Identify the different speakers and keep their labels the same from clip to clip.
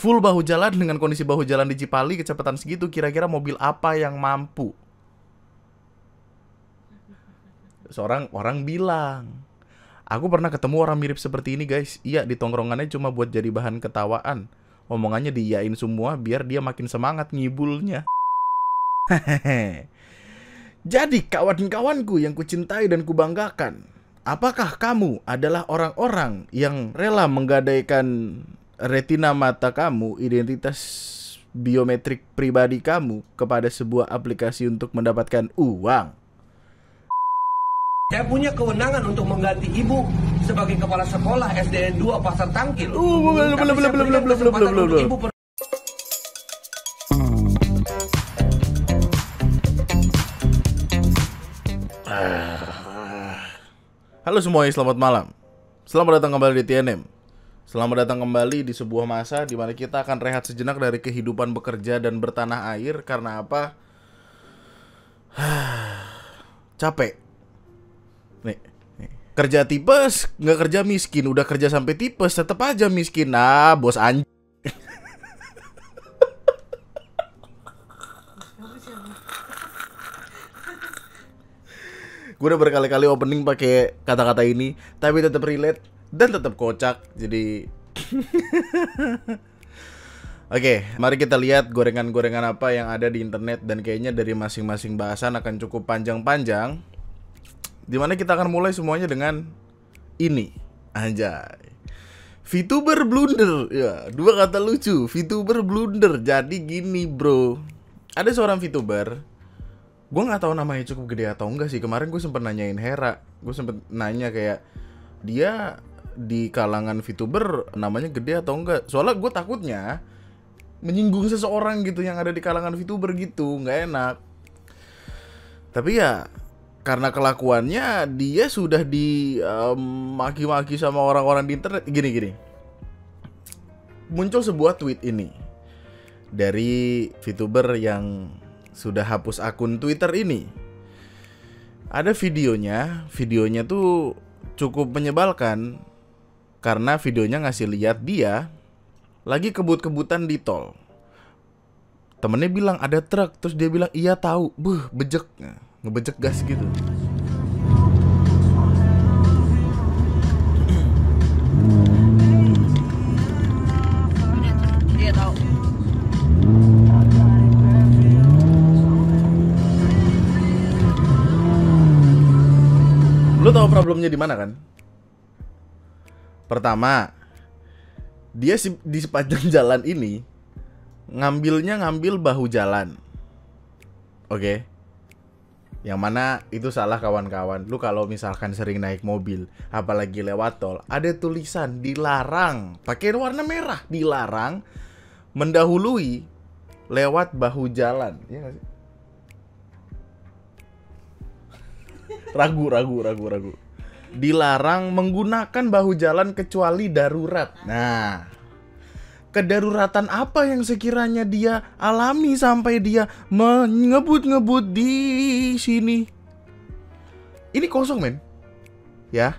Speaker 1: full bahu jalan dengan kondisi bahu jalan di Cipali kecepatan segitu, kira-kira mobil apa yang mampu? Seorang orang bilang, aku pernah ketemu orang mirip seperti ini guys. Iya, di tongkrongannya cuma buat jadi bahan ketawaan. Omongannya diiyain semua biar dia makin semangat ngibulnya. Hehehe. Jadi kawan-kawanku yang kucintai dan kubanggakan, apakah kamu adalah orang-orang yang rela menggadaikan retina mata kamu, identitas biometrik pribadi kamu kepada sebuah aplikasi untuk mendapatkan uang?
Speaker 2: Saya punya kewenangan untuk mengganti ibu sebagai kepala sekolah SDN 2 Pasar Tangkil.
Speaker 1: Belum. Halo semuanya, selamat malam. Selamat datang kembali di TNM. Selamat datang kembali di sebuah masa di mana kita akan rehat sejenak dari kehidupan bekerja dan bertanah air. Karena apa? Capek. Nih, kerja tipes, nggak kerja miskin. Udah kerja sampai tipes, tetap aja miskin. Nah, bos anjing. Gue udah berkali-kali opening pakai kata-kata ini, tapi tetap relate dan tetap kocak. Jadi Oke, mari kita lihat gorengan-gorengan apa yang ada di internet. Dan kayaknya dari masing-masing bahasan akan cukup panjang-panjang, dimana kita akan mulai semuanya dengan ini. Anjay, VTuber blunder. Ya, dua kata lucu, VTuber blunder. Jadi gini bro, ada seorang VTuber, gue nggak tahu namanya cukup gede atau enggak sih. Kemarin gue sempet nanyain Hera, gue sempet nanya kayak dia di kalangan VTuber namanya gede atau enggak. Soalnya gue takutnya menyinggung seseorang gitu yang ada di kalangan VTuber gitu, nggak enak. Tapi ya karena kelakuannya dia sudah maki-maki sama orang-orang di internet. Gini, muncul sebuah tweet ini dari VTuber yang sudah hapus akun Twitter ini. Ada videonya tuh cukup menyebalkan, karena videonya ngasih lihat dia lagi kebut-kebutan di tol. Temennya bilang ada truk, terus dia bilang iya tahu, bejek, ngebejek gas gitu.
Speaker 3: Dia tahu.
Speaker 1: Lo tau problemnya di mana kan? Pertama, dia di sepanjang jalan ini ngambil bahu jalan. Oke. Yang mana itu salah kawan-kawan. Lu kalau misalkan sering naik mobil, apalagi lewat tol, ada tulisan dilarang, pakai warna merah, dilarang mendahului lewat bahu jalan. Iya gak sih? Ragu. Dilarang menggunakan bahu jalan kecuali darurat. Nah, kedaruratan apa yang sekiranya dia alami sampai dia mengebut-ngebut di sini? Ini kosong, men. Ya.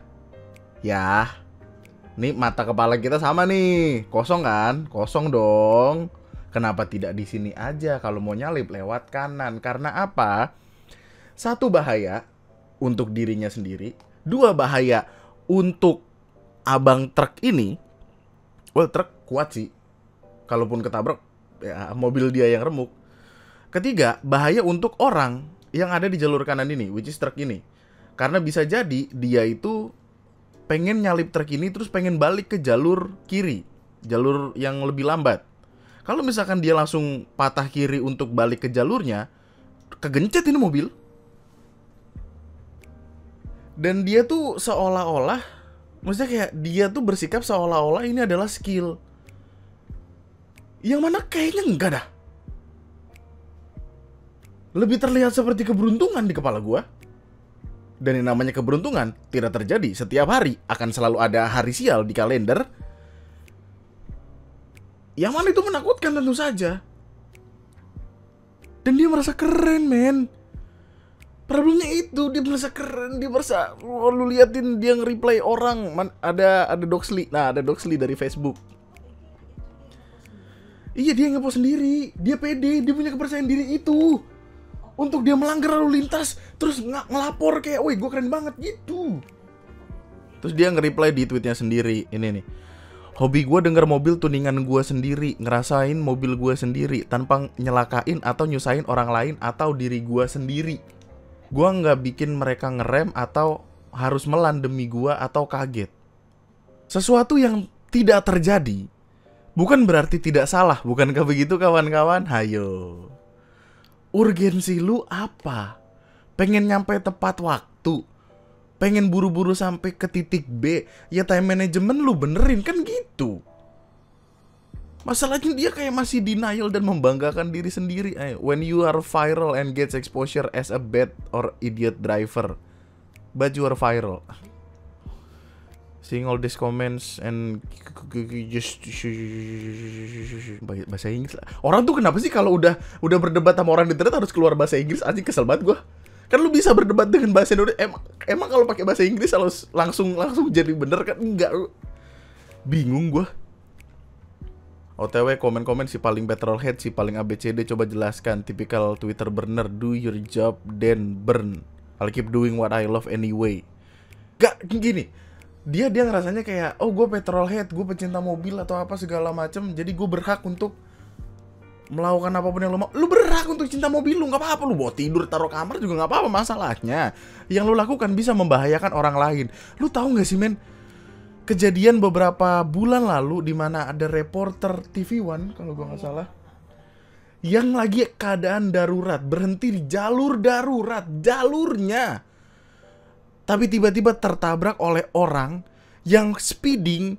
Speaker 1: Nih mata kepala kita sama nih. Kosong kan? Kosong dong. Kenapa tidak di sini aja kalau mau nyalip lewat kanan? Karena apa? Satu, bahaya untuk dirinya sendiri. Dua, bahaya untuk abang truk ini. Well, truk kuat sih. Kalaupun ketabrak, ya mobil dia yang remuk. Ketiga, bahaya untuk orang yang ada di jalur kanan ini, which is truk ini. Karena bisa jadi dia itu pengen nyalip truk ini terus pengen balik ke jalur kiri, jalur yang lebih lambat. Kalau misalkan dia langsung patah kiri untuk balik ke jalurnya, kegencet ini mobil. Dan dia tuh seolah-olah, maksudnya kayak dia tuh bersikap seolah-olah ini adalah skill. Yang mana kayaknya enggak dah. Lebih terlihat seperti keberuntungan di kepala gua. Dan yang namanya keberuntungan tidak terjadi setiap hari. Akan selalu ada hari sial di kalender. Yang mana itu menakutkan tentu saja. Dan dia merasa keren, men. Problemnya itu, dia merasa keren, dia merasa, lu liatin dia nge-reply orang, ada Doxley. Nah, ada Doxley dari Facebook. Iya, dia ngepost sendiri. Dia pede, dia punya kepercayaan diri itu. Untuk dia melanggar lalu lintas, terus ngelapor kayak, woi gue keren banget gitu. Terus dia nge-reply di tweetnya sendiri. Ini nih. Hobi gue denger mobil tuningan gue sendiri, ngerasain mobil gue sendiri, tanpa nyelakain atau nyusahin orang lain atau diri gue sendiri. Gue gak bikin mereka ngerem atau harus melan demi gue atau kaget. Sesuatu yang tidak terjadi bukan berarti tidak salah, bukankah begitu kawan-kawan? Hayo. Urgensi lu apa? Pengen nyampe tepat waktu? Pengen buru-buru sampai ke titik B? Ya time management lu benerin, kan gitu. Masalahnya dia kayak masih denial dan membanggakan diri sendiri. When you are viral and gets exposure as a bad or idiot driver, but you are viral. Seeing all these comments and just bahasa Inggris lah. Orang tuh kenapa sih kalau udah berdebat sama orang di internet harus keluar bahasa Inggris? Anjing, kesel banget gue. Kan lu bisa berdebat dengan bahasa Indonesia. Emang kalau pakai bahasa Inggris harus langsung jadi bener kan? Enggak. Bingung gue. OTW komen-komen si paling petrolhead, si paling ABCD, coba jelaskan. Typical Twitter burner, do your job then burn. I'll keep doing what I love anyway. Gak gini. Dia ngerasanya kayak, oh gue petrolhead, gue pecinta mobil atau apa segala macem, jadi gue berhak untuk melakukan apapun yang lo mau. Lu berhak untuk cinta mobil lu, nggak apa-apa. Lu bawa tidur taruh kamar juga nggak apa-apa. Masalahnya yang lu lakukan bisa membahayakan orang lain. Lu tahu nggak sih men, kejadian beberapa bulan lalu di mana ada reporter TV One kalau gue nggak salah, yang lagi keadaan darurat, berhenti di jalur darurat, jalurnya. Tapi tiba-tiba tertabrak oleh orang yang speeding,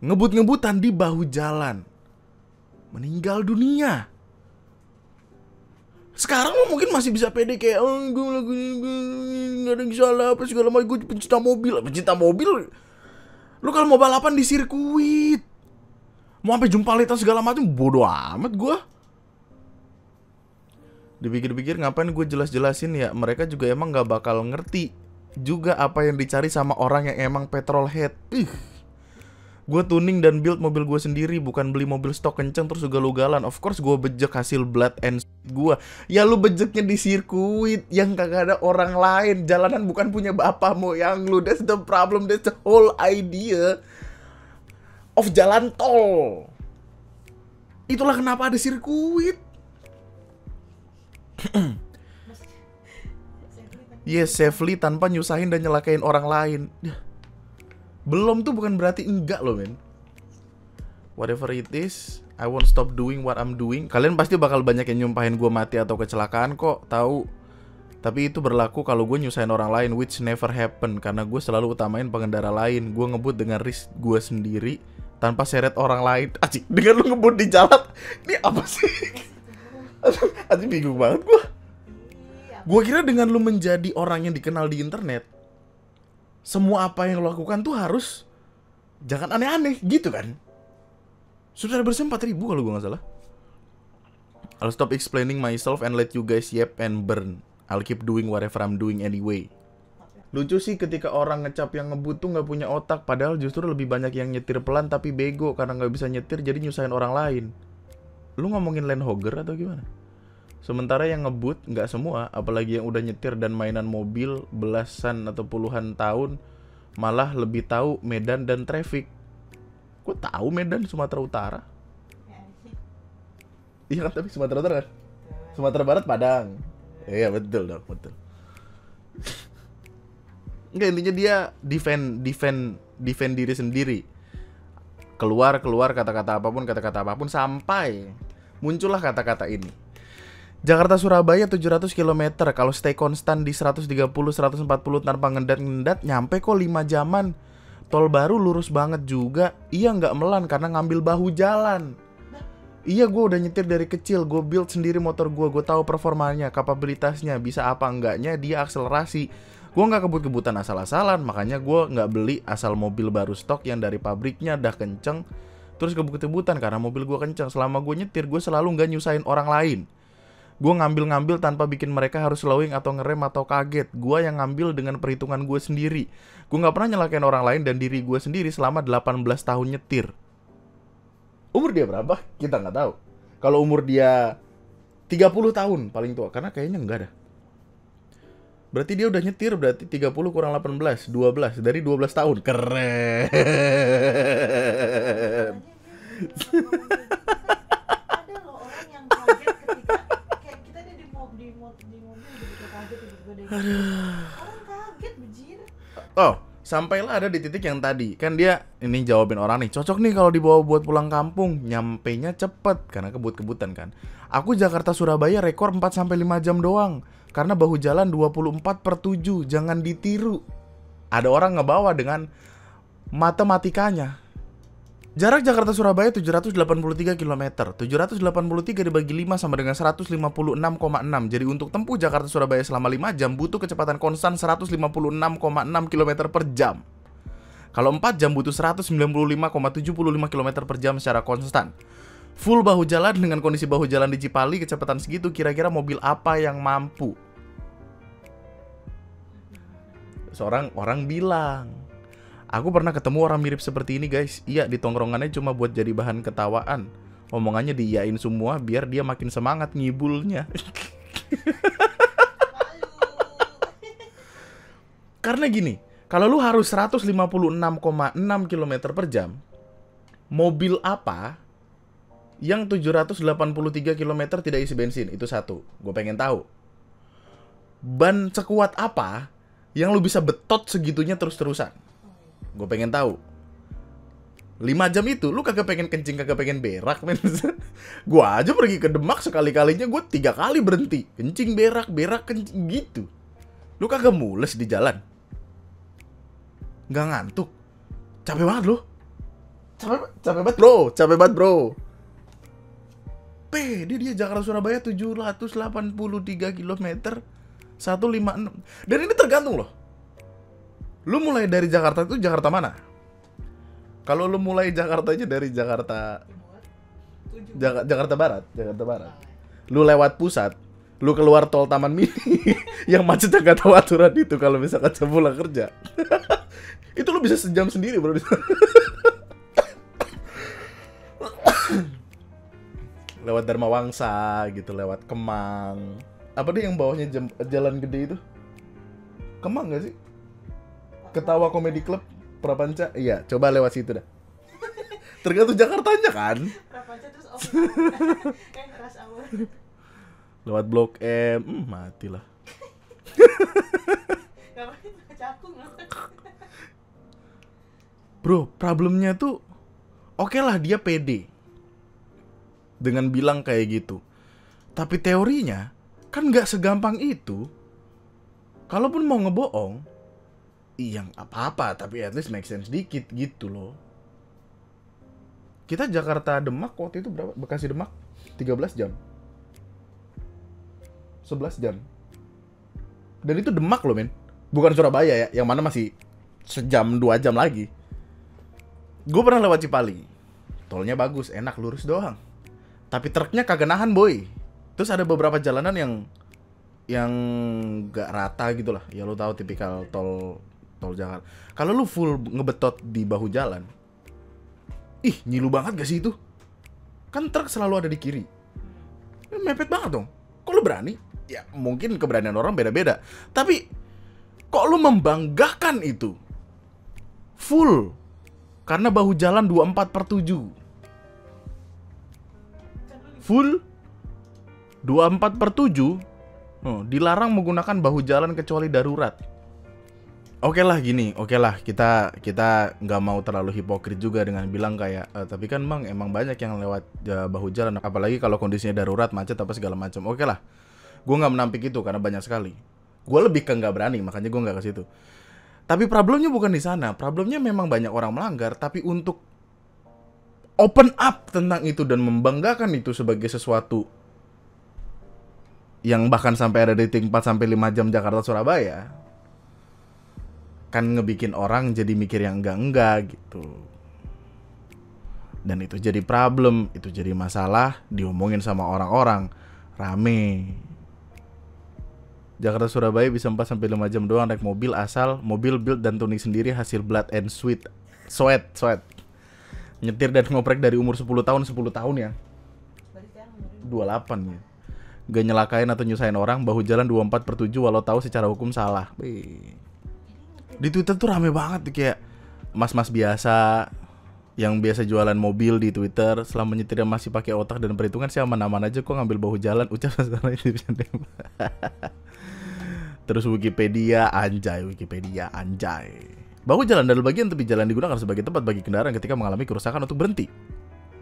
Speaker 1: ngebut-ngebutan di bahu jalan. Meninggal dunia. Sekarang lo mungkin masih bisa pede kayak, oh gue gak ada yang salah, apa segala macam, gue pencinta mobil. Pencinta mobil, lo kalau mau balapan di sirkuit, mau sampai jumpa lintas segala macam, bodo amat gue. Dipikir-pikir ngapain gue jelas-jelasin ya, mereka juga emang gak bakal ngerti juga apa yang dicari sama orang yang emang petrolhead. Gue tuning dan build mobil gue sendiri, bukan beli mobil stok kenceng terus ugal-ugalan. Of course gue bejek hasil blood and gue. Ya lu bejeknya di sirkuit yang kagak ada orang lain. Jalanan bukan punya bapak moyang lu. That's the problem, that's the whole idea of jalan tol. Itulah kenapa ada sirkuit. Yes, safely tanpa nyusahin dan nyelakain orang lain. Belum tuh bukan berarti enggak loh men. Whatever it is, I won't stop doing what I'm doing. Kalian pasti bakal banyak yang nyumpahin gue mati atau kecelakaan kok, tahu. Tapi itu berlaku kalau gue nyusahin orang lain, which never happen. Karena gue selalu utamain pengendara lain. Gue ngebut dengan risk gue sendiri tanpa seret orang lain. Acik, dengan lu ngebut di jalan. Ini apa sih? Acik bingung banget gue. Gue kira dengan lu menjadi orang yang dikenal di internet, semua apa yang lo lakukan tuh harus jangan aneh-aneh gitu kan. Subscribersnya 4.000 kalau gue gak salah. I'll stop explaining myself and let you guys yap and burn. I'll keep doing whatever I'm doing anyway. Lucu sih ketika orang ngecap yang ngebut tuh gak punya otak. Padahal justru lebih banyak yang nyetir pelan tapi bego karena gak bisa nyetir jadi nyusahin orang lain. Lu ngomongin land hogger atau gimana? Sementara yang ngebut nggak semua, apalagi yang udah nyetir dan mainan mobil belasan atau puluhan tahun, malah lebih tahu medan dan traffic. Gue tahu Medan, Sumatera Utara. Iya kan, tapi Sumatera Utara kan? Sumatera Barat Padang. Iya betul dong, betul. Enggak, intinya dia defend diri sendiri. Keluar kata-kata apapun sampai muncullah kata-kata ini. Jakarta Surabaya 700 km, kalau stay konstan di 130 140 tanpa ngendat nyampe kok 5 jaman. Tol baru lurus banget juga. Iya nggak melan karena ngambil bahu jalan. Iya, gue udah nyetir dari kecil, gue build sendiri motor gue tahu performanya, kapabilitasnya, bisa apa enggaknya dia akselerasi. Gue nggak kebut-kebutan asal-asalan, makanya gue nggak beli asal mobil baru stok yang dari pabriknya dah kenceng terus kebut-kebutan karena mobil gue kenceng. Selama gue nyetir, gue selalu nggak nyusahin orang lain. Gue ngambil tanpa bikin mereka harus slowing atau ngerem atau kaget. Gue yang ngambil dengan perhitungan gue sendiri. Gue gak pernah nyelakain orang lain dan diri gue sendiri selama 18 tahun nyetir. Umur dia berapa? Kita nggak tahu. Kalau umur dia 30 tahun paling tua, karena kayaknya enggak ada. Berarti dia udah nyetir, berarti 30 kurang 18, 12, dari 12 tahun. Keren.
Speaker 3: Ada loh orang yang kaget ketika kayak kita ada di mobil begitu kaget tiba-tiba ada orang kaget bejir.
Speaker 1: Oh, sampailah ada di titik yang tadi. Kan dia ini jawabin orang nih, cocok nih kalau dibawa buat pulang kampung, nyampenya cepet karena kebut-kebutan kan. Aku Jakarta Surabaya rekor 4 sampai 5 jam doang. Karena bahu jalan 24/7, jangan ditiru. Ada orang ngebawa dengan matematikanya. Jarak Jakarta Surabaya 783 km. 783 dibagi 5 sama dengan 156,6. Jadi untuk tempuh Jakarta Surabaya selama 5 jam butuh kecepatan konstan 156,6 km per jam. Kalau 4 jam butuh 195,75 km per jam secara konstan. Full bahu jalan dengan kondisi bahu jalan di Cipali kecepatan segitu, kira-kira mobil apa yang mampu? Seorang orang bilang, aku pernah ketemu orang mirip seperti ini guys. Iya, di tongkrongannya cuma buat jadi bahan ketawaan. Omongannya diiyain semua biar dia makin semangat ngibulnya. Karena gini, kalau lu harus 156,6 km per jam, mobil apa yang 783 km tidak isi bensin? Itu satu, gue pengen tahu. Ban sekuat apa yang lu bisa betot segitunya terus-terusan? Gue pengen tahu. 5 jam itu lu kagak pengen kencing, kagak pengen berak, men. Gua aja pergi ke Demak sekali-kalinya gue 3 kali berhenti. Kencing, berak, berak, kencing gitu. Lu kagak mules di jalan? Nggak ngantuk? Capek banget lu. Capek banget bro, capek banget bro. Dia Jakarta Surabaya 783 km 156. Dan ini tergantung loh. Lu mulai dari Jakarta itu Jakarta mana? Kalau lu mulai Jakartanya dari Jakarta Jakarta Barat, lu lewat pusat, lu keluar tol Taman Mini yang macetnya gak tahu aturan itu kalau misalkan jam pulang kerja. Itu lu bisa sejam sendiri bro. Lewat Dharma Wangsa gitu, lewat Kemang. Apa deh yang bawahnya jalan gede itu? Kemang gak sih? Ketawa Comedy Club, Prapanca. Iya, coba lewat situ dah. Tergantung Jakartanya kan.
Speaker 3: Prapanca terus kayak rush hour.
Speaker 1: Lewat Blok M, matilah.
Speaker 3: Ngapain cakung?
Speaker 1: Bro, problemnya tuh oke lah dia pede dengan bilang kayak gitu. Tapi teorinya kan nggak segampang itu. Kalaupun mau ngebohong, iya apa-apa, tapi at least make sense dikit gitu loh. Kita Jakarta Demak waktu itu berapa? Bekasi Demak 13 jam 11 jam. Dan itu Demak loh men, bukan Surabaya ya, yang mana masih sejam 2 jam lagi. Gue pernah lewat Cipali. Tolnya bagus, enak, lurus doang. Tapi truknya kagak nahan boy. Terus ada beberapa jalanan yang gak rata gitu lah. Ya lu tahu tipikal tol Jakarta. Kalau lu full ngebetot di bahu jalan, ih nyilu banget gak sih itu? Kan truk selalu ada di kiri. Mepet banget dong. Kok lu berani? Ya mungkin keberanian orang beda-beda. Tapi kok lu membanggakan itu? Full. Karena bahu jalan 24/7. Full 24/7. Dilarang menggunakan bahu jalan kecuali darurat. Oke lah gini, oke lah kita nggak mau terlalu hipokrit juga dengan bilang kayak tapi kan bang emang banyak yang lewat bahu jalan, apalagi kalau kondisinya darurat, macet apa segala macam. Oke lah, gue nggak menampik itu karena banyak sekali. Gue lebih ke nggak berani, makanya gue nggak ke situ. Tapi problemnya bukan di sana, problemnya memang banyak orang melanggar, tapi untuk open up tentang itu dan membanggakan itu sebagai sesuatu yang bahkan sampai ada dating 4 sampai 5 jam Jakarta Surabaya, kan ngebikin orang jadi mikir yang enggak gitu. Dan itu jadi problem, itu jadi masalah, diomongin sama orang-orang, rame. Jakarta Surabaya bisa 4 sampai 5 jam doang naik mobil asal mobil build dan tuning sendiri hasil blood and sweat. Nyetir dan ngoprek dari umur 10 tahun ya.
Speaker 3: Berarti sekarang umurnya
Speaker 1: 28 ya. Gak nyelakain atau nyusahin orang, bahu jalan 24/7 walau tahu secara hukum salah. Wih. Di Twitter tuh rame banget tuh, kayak mas-mas biasa yang biasa jualan mobil di Twitter, selama nyetirnya masih pakai otak dan perhitungan sih aman-aman aja kok, ngambil bahu jalan, ucap sekarang itu bisa nembak. Terus Wikipedia anjay. Bahu jalan adalah bagian tepi jalan digunakan sebagai tempat bagi kendaraan ketika mengalami kerusakan untuk berhenti.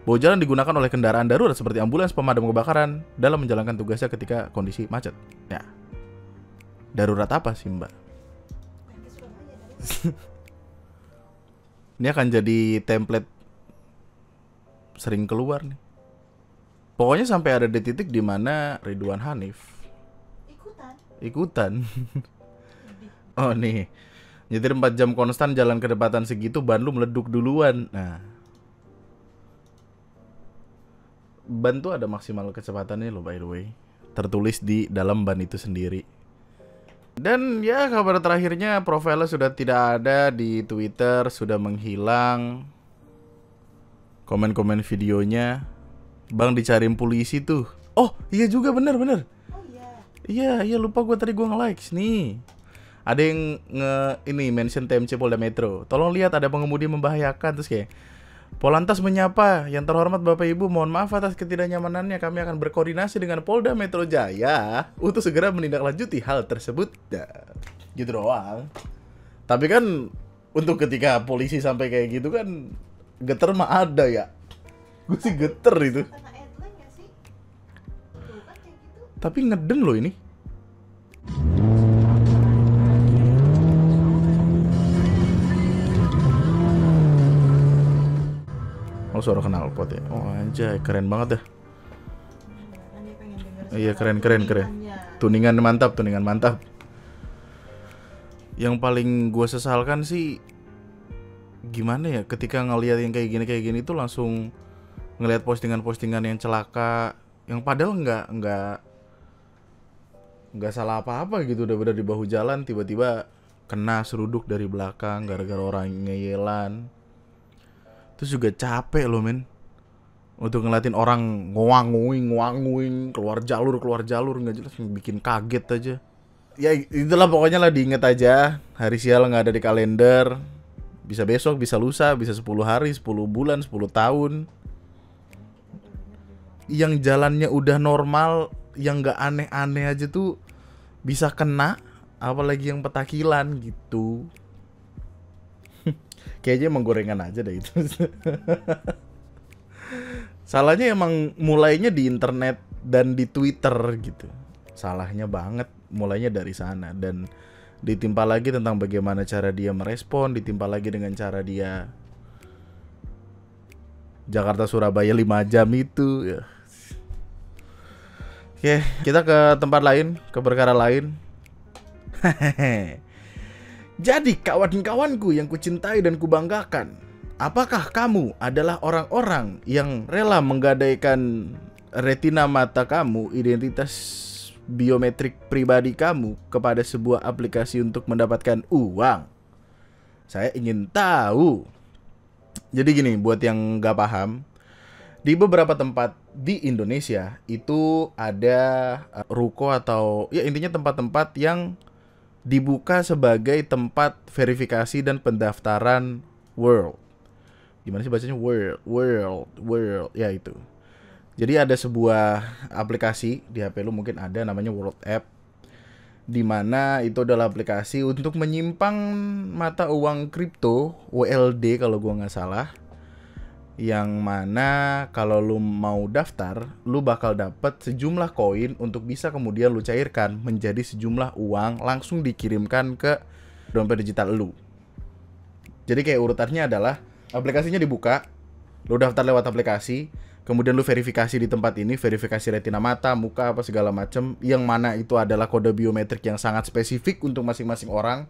Speaker 1: Bahu jalan digunakan oleh kendaraan darurat seperti ambulans, pemadam kebakaran dalam menjalankan tugasnya ketika kondisi macet. Ya. Darurat apa sih, Mbak?
Speaker 3: Nanti Surabaya dari
Speaker 1: Ini akan jadi template sering keluar nih. Pokoknya sampai ada di titik di mana Ridwan Hanif ikutan. Oh nih, nyetir 4 jam konstan jalan kecepatan segitu, ban lu meleduk duluan. Nah, ban tuh ada maksimal kecepatannya loh by the way, tertulis di dalam ban itu sendiri. Dan ya kabar terakhirnya profilnya sudah tidak ada di Twitter, sudah menghilang. Komen-komen videonya, Bang dicariin polisi tuh. Oh iya juga, bener.
Speaker 3: Oh iya.
Speaker 1: Iya lupa gue tadi, gue nge-likes nih. Ada yang mention TMC Polda Metro. Tolong lihat ada pengemudi membahayakan, terus kayak Polantas menyapa, yang terhormat Bapak Ibu, mohon maaf atas ketidaknyamanannya. Kami akan berkoordinasi dengan Polda Metro Jaya untuk segera menindaklanjuti hal tersebut. Nah, gitu doang. Tapi kan untuk ketika polisi sampai kayak gitu kan, geter mah ada ya. Gue sih geter itu.
Speaker 3: Karena headline gak sih? Tuh kan kayak gitu.
Speaker 1: Tapi ngeden loh ini. Oh, suara knalpot ya. Oh anjay, keren banget dah.
Speaker 3: Kan dia pengen denger
Speaker 1: Iya,
Speaker 3: suara
Speaker 1: keren.
Speaker 3: tuningannya.
Speaker 1: Tuningan mantap. Yang paling gue sesalkan sih gimana ya, ketika ngelihat yang kayak gini tuh langsung ngelihat postingan yang celaka, yang padahal nggak salah apa-apa gitu, udah bener di bahu jalan tiba-tiba kena seruduk dari belakang gara-gara orang ngeyelan. Terus juga capek loh men, untuk ngeliatin orang ngoang-ngoing keluar jalur nggak jelas, bikin kaget aja. Ya itulah pokoknya lah, diinget aja, hari sial nggak ada di kalender. Bisa besok, bisa lusa, bisa 10 hari, 10 bulan, 10 tahun. Yang jalannya udah normal, yang nggak aneh-aneh aja tuh bisa kena, apalagi yang petakilan gitu. Kayaknya emang gorengan aja deh itu. Salahnya emang mulainya di internet dan di Twitter gitu. Salahnya banget mulainya dari sana. Dan ditimpa lagi tentang bagaimana cara dia merespon, ditimpa lagi dengan cara dia Jakarta Surabaya 5 jam itu ya. Oke, kita ke tempat lain, ke perkara lain. Jadi kawan-kawanku yang kucintai dan kubanggakan, apakah kamu adalah orang-orang yang rela menggadaikan retina mata kamu, identitas biometrik pribadi kamu kepada sebuah aplikasi untuk mendapatkan uang? Saya ingin tahu. Jadi gini, buat yang gak paham, di beberapa tempat di Indonesia itu ada ruko atau ya intinya tempat-tempat yang dibuka sebagai tempat verifikasi dan pendaftaran world. Gimana sih bacanya? World. Ya itu. Jadi ada sebuah aplikasi di HP lu, mungkin ada, namanya World App, di mana itu adalah aplikasi untuk menyimpang mata uang kripto, WLD kalau gua nggak salah. Yang mana kalau lu mau daftar, lu bakal dapet sejumlah koin untuk bisa kemudian lu cairkan menjadi sejumlah uang langsung dikirimkan ke dompet digital lu. Jadi kayak urutannya adalah aplikasinya dibuka, lu daftar lewat aplikasi, kemudian lu verifikasi di tempat ini, verifikasi retina mata, muka, apa segala macem, yang mana itu adalah kode biometrik yang sangat spesifik untuk masing-masing orang.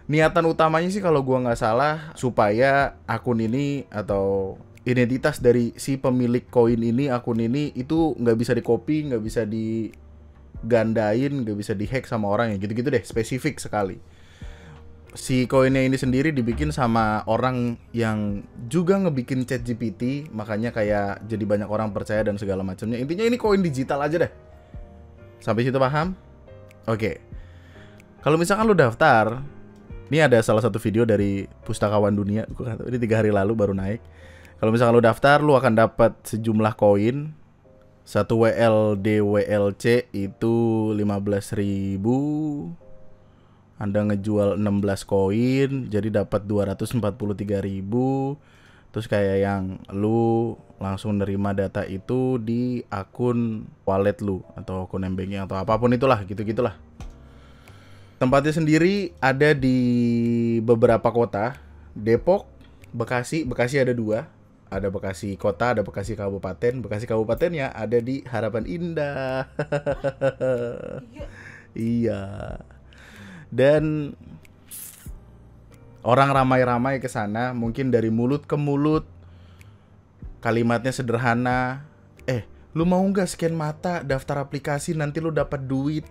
Speaker 1: Niatan utamanya sih kalau gua nggak salah supaya akun ini atau identitas dari si pemilik koin ini, akun ini itu nggak bisa di-copy, nggak bisa digandain, nggak bisa di-hack sama orang ya, gitu-gitu deh, spesifik sekali. si koinnya ini sendiri dibikin sama orang yang juga ngebikin ChatGPT, makanya kayak jadi banyak orang percaya dan segala macamnya. Intinya ini koin digital aja deh. Sampai situ paham? Oke. Kalau misalkan lu daftar, ini ada salah satu video dari Pustakawan Dunia, ini 3 hari lalu baru naik. Kalau misalkan lu daftar, lu akan dapat sejumlah koin. 1 WLD WLC itu 15.000. Anda ngejual 16 koin, jadi dapat 243.000. Terus kayak yang lu langsung nerima data itu di akun wallet lu atau akun banking atau apapun itulah, gitu-gitulah. Tempatnya sendiri ada di beberapa kota, Depok, Bekasi ada 2. Ada Bekasi Kota, ada Bekasi Kabupaten. Bekasi Kabupatennya ada di Harapan Indah. Iya. Dan orang ramai-ramai ke sana, mungkin dari mulut ke mulut. Kalimatnya sederhana. Lu mau nggak scan mata, daftar aplikasi, nanti lu dapat duit.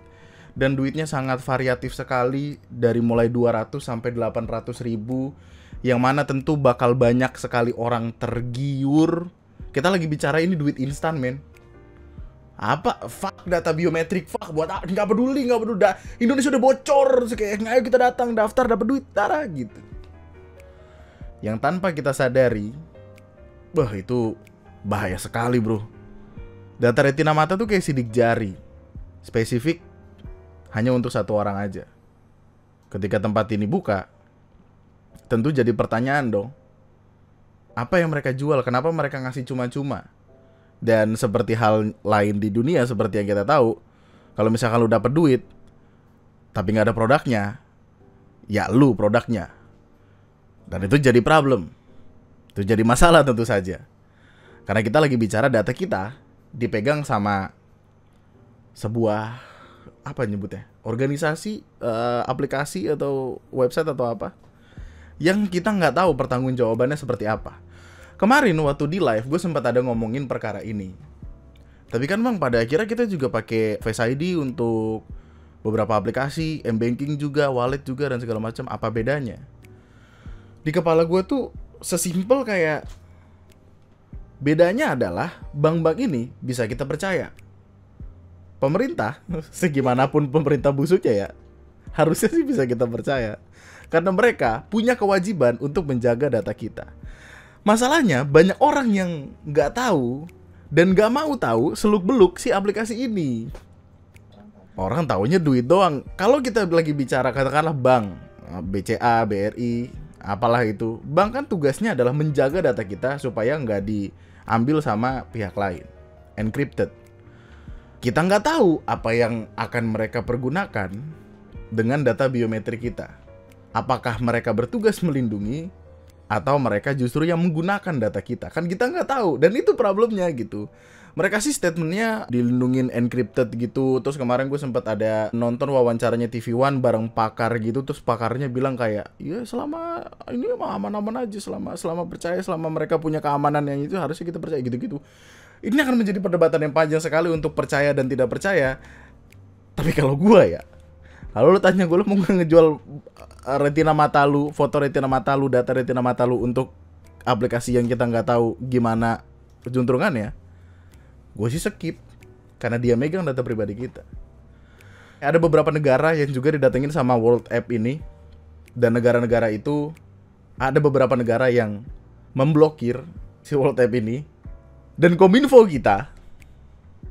Speaker 1: Dan duitnya sangat variatif sekali, dari mulai 200 sampai 800 ribu. Yang mana tentu bakal banyak sekali orang tergiur. Kita lagi bicara ini duit instan, men. Apa? Fuck data biometrik, fuck buat nggak peduli. Indonesia udah bocor, kayak ayo kita datang daftar dapat duit, darah gitu. Yang tanpa kita sadari, itu bahaya sekali, bro. Data retina mata tuh kayak sidik jari, spesifik hanya untuk 1 orang aja. Ketika tempat ini buka, tentu jadi pertanyaan dong. Apa yang mereka jual? Kenapa mereka ngasih cuma-cuma? Dan seperti hal lain di dunia, seperti yang kita tahu, kalau misalkan lu dapet duit tapi nggak ada produknya, ya lu produknya. Dan itu jadi problem. Itu jadi masalah tentu saja. Karena kita lagi bicara data kita dipegang sama sebuah, apa nyebutnya, organisasi, aplikasi atau website atau apa, yang kita nggak tahu pertanggungjawabannya seperti apa. Kemarin waktu di live gue sempat ada ngomongin perkara ini. Tapi kan bang, pada akhirnya kita juga pakai Face ID untuk beberapa aplikasi, M-Banking juga, wallet juga, dan segala macam. Apa bedanya? Di kepala gue tuh sesimpel kayak, bedanya adalah bank-bank ini bisa kita percaya. Pemerintah, segimanapun pemerintah busuknya ya, harusnya sih bisa kita percaya. Karena mereka punya kewajiban untuk menjaga data kita. Masalahnya banyak orang yang nggak tahu dan nggak mau tahu seluk-beluk si aplikasi ini. Orang taunya duit doang. Kalau kita lagi bicara katakanlah bank, BCA, BRI, apalah itu, bank kan tugasnya adalah menjaga data kita supaya nggak diambil sama pihak lain, encrypted. Kita nggak tahu apa yang akan mereka pergunakan dengan data biometrik kita. Apakah mereka bertugas melindungi, atau mereka justru yang menggunakan data kita? Kan kita nggak tahu, dan itu problemnya gitu. Mereka sih statementnya dilindungin, encrypted gitu. Terus kemarin gue sempat ada nonton wawancaranya TV One bareng pakar gitu. Terus pakarnya bilang kayak, ya selama ini aman-aman aja, selama percaya, selama mereka punya keamanan yang itu harusnya kita percaya gitu-gitu. Ini akan menjadi perdebatan yang panjang sekali untuk percaya dan tidak percaya. Tapi kalau gue ya, kalau lu tanya gue, lu mau ngejual retina mata lu, foto retina mata lu, data retina mata lu untuk aplikasi yang kita nggak tahu gimana juntrungannya, gue sih skip. Karena dia megang data pribadi kita. Ada beberapa negara yang juga didatengin sama World App ini. Dan negara-negara itu, ada beberapa negara yang memblokir si World App ini. Dan Kominfo kita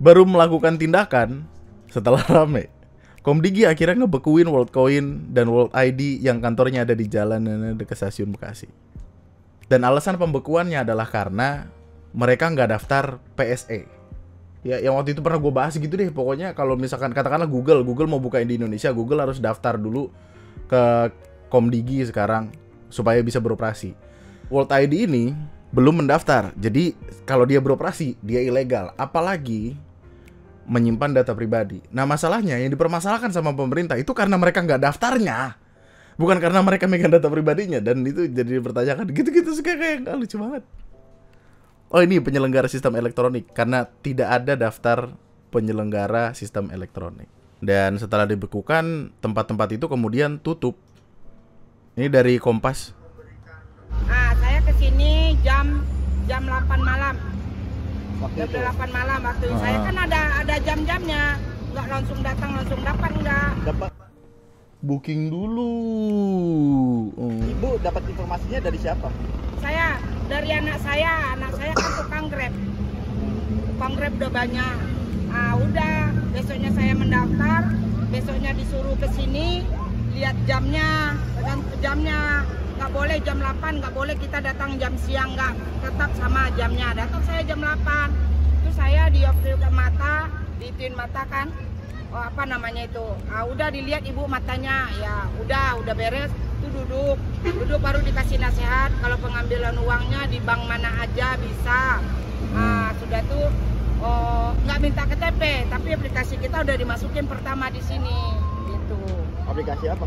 Speaker 1: baru melakukan tindakan setelah rame. Komdigi akhirnya ngebekuin Worldcoin dan World ID yang kantornya ada di jalan dekat stasiun Bekasi. Dan alasan pembekuannya adalah karena mereka nggak daftar PSE. Ya, yang waktu itu pernah gue bahas gitu deh. Pokoknya kalau misalkan katakanlah Google mau bukain di Indonesia, Google harus daftar dulu ke Komdigi sekarang supaya bisa beroperasi. World ID ini belum mendaftar. Jadi kalau dia beroperasi, dia ilegal. Apalagi menyimpan data pribadi. Nah masalahnya yang dipermasalahkan sama pemerintah itu karena mereka nggak daftarnya, bukan karena mereka megang data pribadinya. Dan itu jadi dipertanyakan gitu-gitu sih, kayak nggak lucu banget. Oh ini penyelenggara sistem elektronik, karena tidak ada daftar penyelenggara sistem elektronik. Dan setelah dibekukan, tempat-tempat itu kemudian tutup. Ini dari Kompas.
Speaker 4: Nah, saya kesini jam 8 malam.
Speaker 5: Waktu
Speaker 4: Jam
Speaker 5: itu
Speaker 4: 8 malam waktu saya kan ada jam-jamnya. Nggak langsung datang langsung dapat enggak.
Speaker 5: dapat
Speaker 1: Booking dulu.
Speaker 5: Ibu dapat informasinya dari siapa?
Speaker 4: Saya dari anak saya kan tukang Grab udah banyak. Ah udah, besoknya saya mendaftar, besoknya disuruh ke sini, lihat jamnya, nggak boleh jam 8, nggak boleh kita datang jam siang, nggak, tetap sama jamnya. Datang saya jam 8, itu saya dioptrik mata, diituin mata kan, oh, apa namanya itu, udah dilihat ibu matanya, ya udah beres, itu duduk baru dikasih nasihat, kalau pengambilan uangnya di bank mana aja bisa. Sudah tuh nggak minta KTP, tapi aplikasi kita udah dimasukin pertama di sini, gitu.
Speaker 5: Aplikasi apa?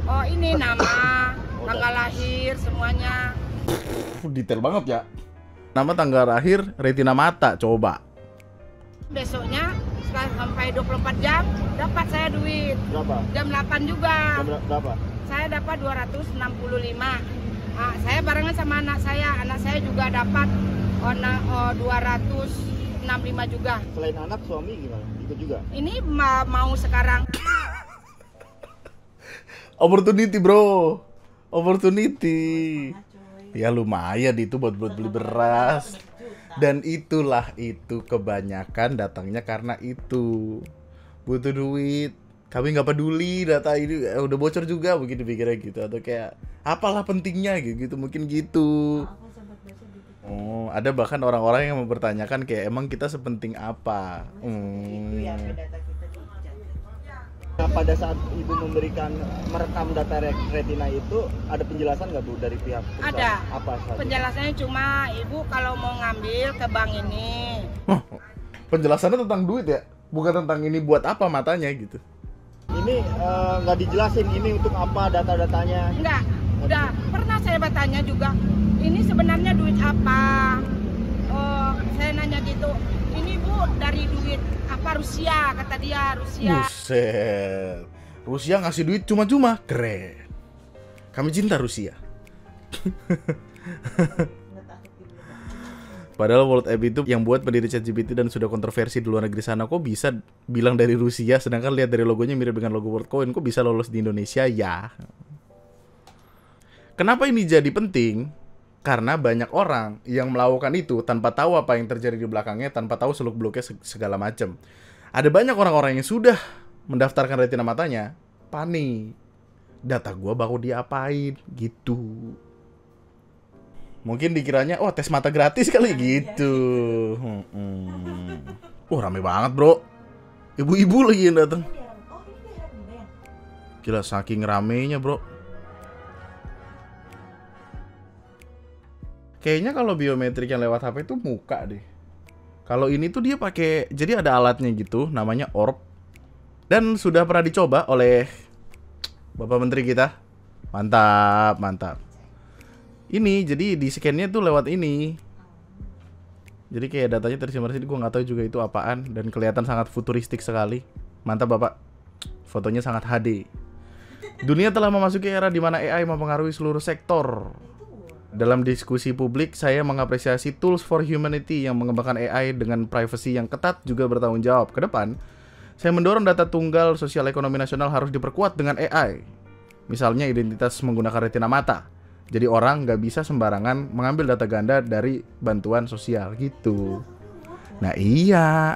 Speaker 4: Oh ini nama, tanggal lahir, semuanya.
Speaker 1: Detail banget ya. Nama, tanggal lahir, retina mata, coba.
Speaker 4: Besoknya setelah sampai 24 jam dapat saya duit.
Speaker 5: Berapa?
Speaker 4: Jam 8 juga.
Speaker 5: Berapa?
Speaker 4: Saya dapat 265. Saya barengan sama anak saya juga dapat 265 juga.
Speaker 5: Selain anak, suami gimana? Ikut juga?
Speaker 4: Ini mau sekarang.
Speaker 1: Opportunity bro, opportunity. Ya lumayan itu buat beli beras. Dan itulah itu kebanyakan datangnya karena itu butuh duit. Kami nggak peduli data ini udah bocor juga begitu pikirnya gitu, atau kayak apalah pentingnya gitu mungkin gitu.
Speaker 3: Aku sempat baca di TikTok.
Speaker 1: Oh, ada bahkan orang-orang yang mempertanyakan kayak emang kita sepenting apa?
Speaker 3: Itu ya data kita dijaga.
Speaker 5: Nah, pada saat ibu merekam data retina itu ada penjelasan nggak bu dari pihak perusahaan?
Speaker 4: Ada.
Speaker 5: Apa saja?
Speaker 4: Penjelasannya cuma ibu kalau mau ngambil ke bank ini.
Speaker 1: Penjelasannya tentang duit ya, bukan tentang ini buat apa matanya gitu.
Speaker 5: Ini nggak dijelasin ini untuk apa data-datanya.
Speaker 4: Enggak, udah pernah saya bertanya juga. Ini sebenarnya duit apa? Saya nanya gitu. Ini bu dari duit apa Rusia, kata dia Rusia.
Speaker 1: Buset, Rusia ngasih duit cuma-cuma, keren. Kami cinta Rusia.
Speaker 3: Nggak takut dibeli.
Speaker 1: Padahal World App itu yang buat pendiri ChatGPT dan sudah kontroversi di luar negeri sana, kok bisa bilang dari Rusia, sedangkan lihat dari logonya mirip dengan logo WorldCoin, kok bisa lolos di Indonesia ya? Kenapa ini jadi penting? Karena banyak orang yang melakukan itu tanpa tahu apa yang terjadi di belakangnya, tanpa tahu seluk-beluknya segala macam. Ada banyak orang-orang yang sudah mendaftarkan retina matanya, panik. Data gua bakal diapain gitu. Mungkin dikiranya, oh tes mata gratis kali gitu. Rame banget bro. Ibu-ibu lagi yang datang.
Speaker 3: Oh ini daerah Medan.
Speaker 1: Gila saking ramenya bro. Kayaknya kalau biometrik yang lewat HP itu muka deh. Kalau ini tuh dia pakai, jadi ada alatnya gitu, namanya Orb. Dan sudah pernah dicoba oleh Bapak Menteri kita. Mantap, mantap. Ini jadi di scan-nya tuh lewat ini. Jadi kayak datanya tersimpan di sini, gue nggak tahu juga itu apaan dan kelihatan sangat futuristik sekali. Mantap Bapak. Fotonya sangat HD. Dunia telah memasuki era di mana AI mempengaruhi seluruh sektor. Dalam diskusi publik, saya mengapresiasi Tools for Humanity yang mengembangkan AI dengan privacy yang ketat juga bertanggung jawab. Ke depan, saya mendorong data tunggal sosial ekonomi nasional harus diperkuat dengan AI. Misalnya identitas menggunakan retina mata. Jadi orang nggak bisa sembarangan mengambil data ganda dari bantuan sosial gitu. Nah iya.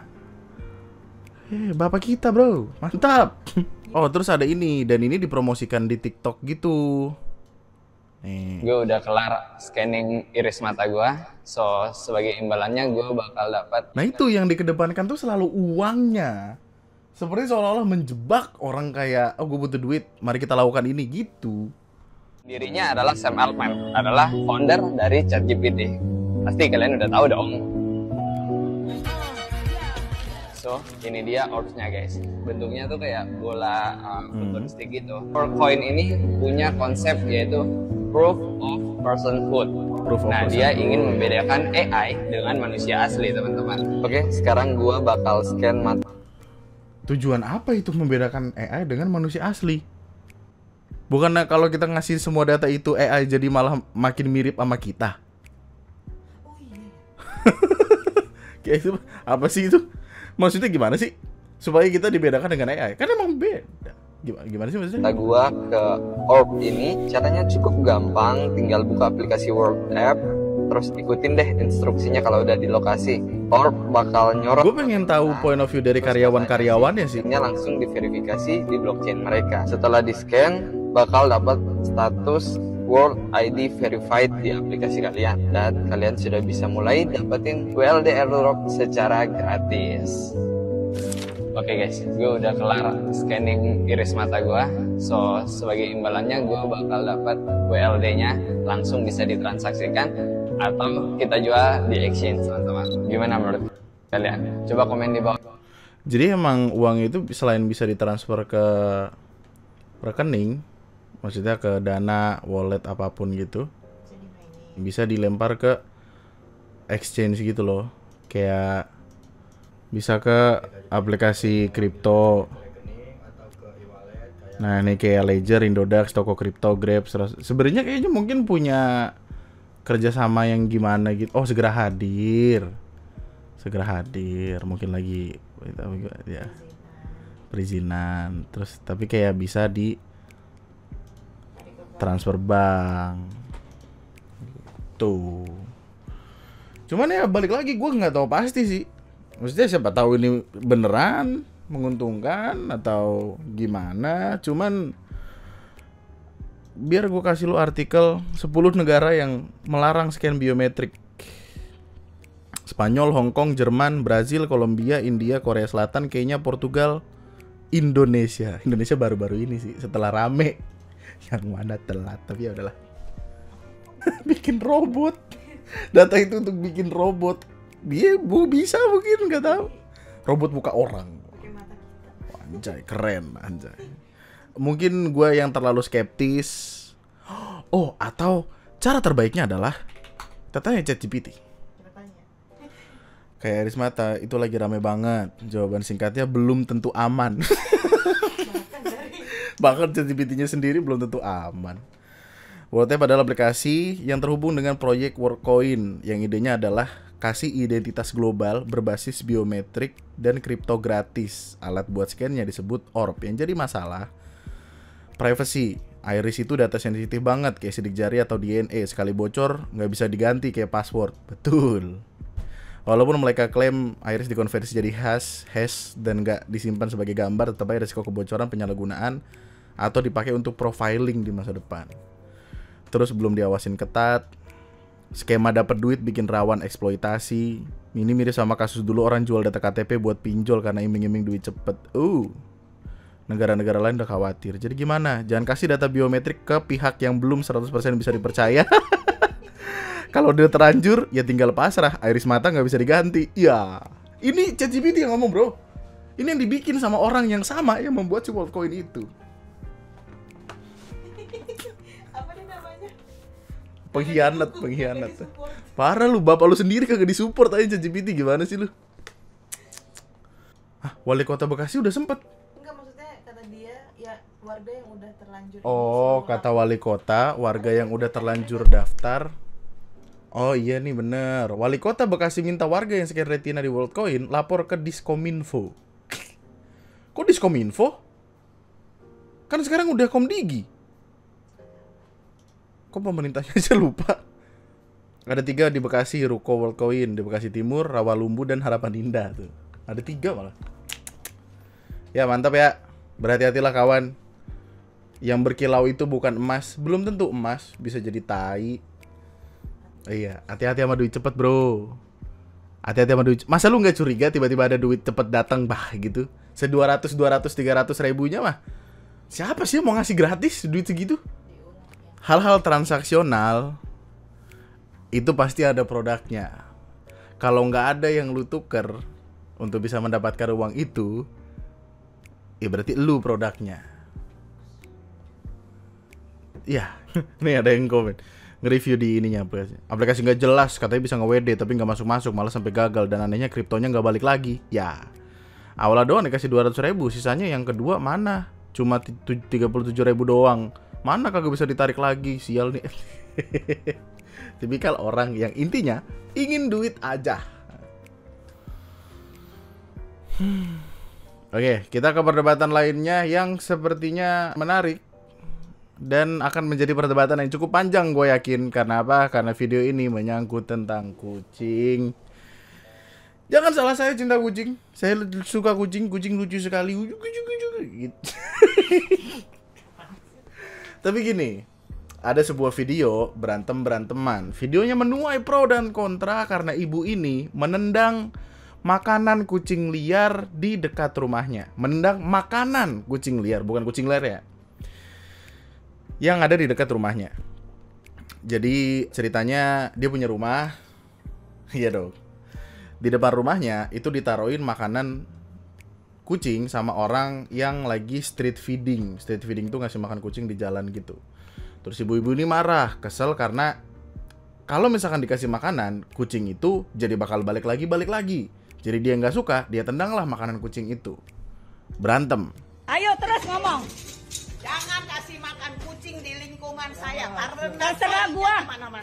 Speaker 1: Bapak kita bro, mantap. Oh terus ada ini, dan ini dipromosikan di TikTok gitu. Nih.
Speaker 6: Gue udah kelar scanning iris mata gue, so sebagai imbalannya gue bakal dapat.
Speaker 1: Nah itu yang dikedepankan tuh selalu uangnya. Seperti seolah-olah menjebak orang kayak, oh gue butuh duit, mari kita lakukan ini gitu.
Speaker 6: Dirinya adalah Sam Altman, adalah founder dari ChatGPT. Pasti kalian udah tahu dong. So ini dia orbs-nya guys. Bentuknya tuh kayak bola futuristik gitu. Coin ini punya konsep yaitu proof of personhood. Nah, dia ingin membedakan AI dengan manusia asli, teman-teman. Oke, sekarang gua bakal scan mata.
Speaker 1: Tujuan apa itu membedakan AI dengan manusia asli? Bukannya kalau kita ngasih semua data itu AI jadi malah makin mirip sama kita?
Speaker 3: Oh iya.
Speaker 1: Kayak itu apa sih itu? Maksudnya gimana sih? Supaya kita dibedakan dengan AI. Kan emang beda. Gimana sih maksudnya?
Speaker 6: Kata gua ke Orb ini caranya cukup gampang, tinggal buka aplikasi World App, terus ikutin deh instruksinya kalau udah di lokasi. Orb bakal nyorot.
Speaker 1: Gue pengen tahu point of view dari karyawan-karyawannya sih.
Speaker 6: Ini langsung diverifikasi di blockchain mereka. Setelah di scan, bakal dapat status World ID verified di aplikasi kalian, dan kalian sudah bisa mulai dapetin WLD airdrop secara gratis. Oke guys, gue udah kelar scanning iris mata gue. So, sebagai imbalannya gue bakal dapat WLD-nya langsung bisa ditransaksikan atau kita jual di exchange, teman-teman. Gimana menurut kalian? Coba komen di bawah.
Speaker 1: Jadi emang uang itu selain bisa ditransfer ke rekening, maksudnya ke Dana, wallet apapun gitu, bisa dilempar ke exchange gitu loh. Kayak bisa ke aplikasi kripto. Nah ini kayak Ledger, Indodax, toko kripto, Grab. Sebenarnya kayaknya mungkin punya kerjasama yang gimana gitu. Oh segera hadir, mungkin lagi ya perizinan. Terus tapi kayak bisa di transfer bank tuh. Cuman ya balik lagi gue nggak tahu pasti sih. Maksudnya siapa tahu ini beneran menguntungkan atau gimana. Cuman biar gue kasih lu artikel 10 negara yang melarang scan biometrik. Spanyol, Hong Kong, Jerman, Brazil, Kolombia, India, Korea Selatan, Kenya, Portugal, Indonesia. Indonesia baru-baru ini sih setelah rame. Yang mana telat, tapi ya udahlah. Bikin robot. Data itu untuk bikin robot. Dia bisa mungkin, nggak tahu. Robot buka orang. Anjay, keren anjay. Mungkin gue yang terlalu skeptis. Oh, atau cara terbaiknya adalah kita tanya ChatGPT. Kayak Iris Mata itu lagi rame banget. Jawaban singkatnya belum tentu aman. Bahkan ChatGPT-nya sendiri belum tentu aman. WorldApp adalah aplikasi yang terhubung dengan proyek Worldcoin yang idenya adalah kasih identitas global berbasis biometrik dan kripto gratis. Alat buat scan-nya disebut Orb. Yang jadi masalah privacy. Iris itu data sensitif banget kayak sidik jari atau DNA. Sekali bocor nggak bisa diganti kayak password. Betul. Walaupun mereka klaim iris dikonversi jadi hash dan nggak disimpan sebagai gambar, tetap aja risiko kebocoran, penyalahgunaan atau dipakai untuk profiling di masa depan. Terus belum diawasin ketat. Skema dapat duit bikin rawan eksploitasi. Ini mirip sama kasus dulu orang jual data KTP buat pinjol karena iming-iming duit cepet. Negara-negara lain udah khawatir. Jadi gimana? Jangan kasih data biometrik ke pihak yang belum 100% bisa dipercaya. Kalau dia terlanjur, ya tinggal pasrah. Iris mata nggak bisa diganti. Ya, ini ChatGPT yang ngomong bro. Ini yang dibikin sama orang yang sama yang membuat si Worldcoin itu. Pengkhianat. Parah lu, bapak lu sendiri kagak disupport aja ChatGPT, gimana sih lu? Wali kota Bekasi udah sempet.
Speaker 3: Enggak, maksudnya kata dia ya warga yang udah terlanjur.
Speaker 1: Oh, kata wali kota, warga yang udah terlanjur daftar. Oh iya nih bener. Wali kota Bekasi minta warga yang scan retina di Worldcoin lapor ke Diskominfo. Kok Diskominfo? Kan sekarang udah Komdigi. Kok pemerintahnya aja lupa? Ada 3 di Bekasi, Ruko Worldcoin, di Bekasi Timur, Rawalumbu, dan Harapan Indah tuh. Ada 3 malah. Ya mantap ya. Berhati-hatilah kawan. Yang berkilau itu bukan emas. Belum tentu emas, bisa jadi tai. Iya, hati-hati sama duit cepet bro. Hati-hati sama duit. Masa lu gak curiga tiba-tiba ada duit cepet datang bah gitu? 200, 300 ribunya mah. Siapa sih yang mau ngasih gratis duit segitu? Hal-hal transaksional itu pasti ada produknya. Kalau nggak ada yang lu tuker untuk bisa mendapatkan uang itu, ya berarti lu produknya. Ya, nih ada yang komen nge-review di ininya aplikasi nggak jelas, katanya bisa nge-WD tapi nggak masuk-masuk, malah sampai gagal, dan anehnya kriptonya nggak balik lagi. Ya, awalnya doang dikasih 200 ribu, sisanya yang kedua mana? Cuma 37 ribu doang. Mana kagak bisa ditarik lagi, sial nih. Tipikal orang yang intinya ingin duit aja. Oke, kita ke perdebatan lainnya yang sepertinya menarik dan akan menjadi perdebatan yang cukup panjang, gue yakin. Karena apa? Karena video ini menyangkut tentang kucing. Jangan salah, saya cinta kucing. Saya suka kucing, kucing lucu sekali. Gitu. Tapi gini, ada sebuah video berantem-beranteman. Videonya menuai pro dan kontra karena ibu ini menendang makanan kucing liar di dekat rumahnya. Menendang makanan kucing liar, bukan kucing liar ya, yang ada di dekat rumahnya. Jadi ceritanya dia punya rumah. Iya dong. Di depan rumahnya itu ditaruhin makanan kucing sama orang yang lagi street feeding. Street feeding tuh ngasih makan kucing di jalan gitu. Terus ibu-ibu ini marah, kesel karena kalau misalkan dikasih makanan, kucing itu jadi bakal balik lagi. Jadi dia nggak suka, dia tendanglah makanan kucing itu. Berantem.
Speaker 4: Ayo terus ngomong.
Speaker 7: Jangan kasih makan kucing di lingkungan saya karena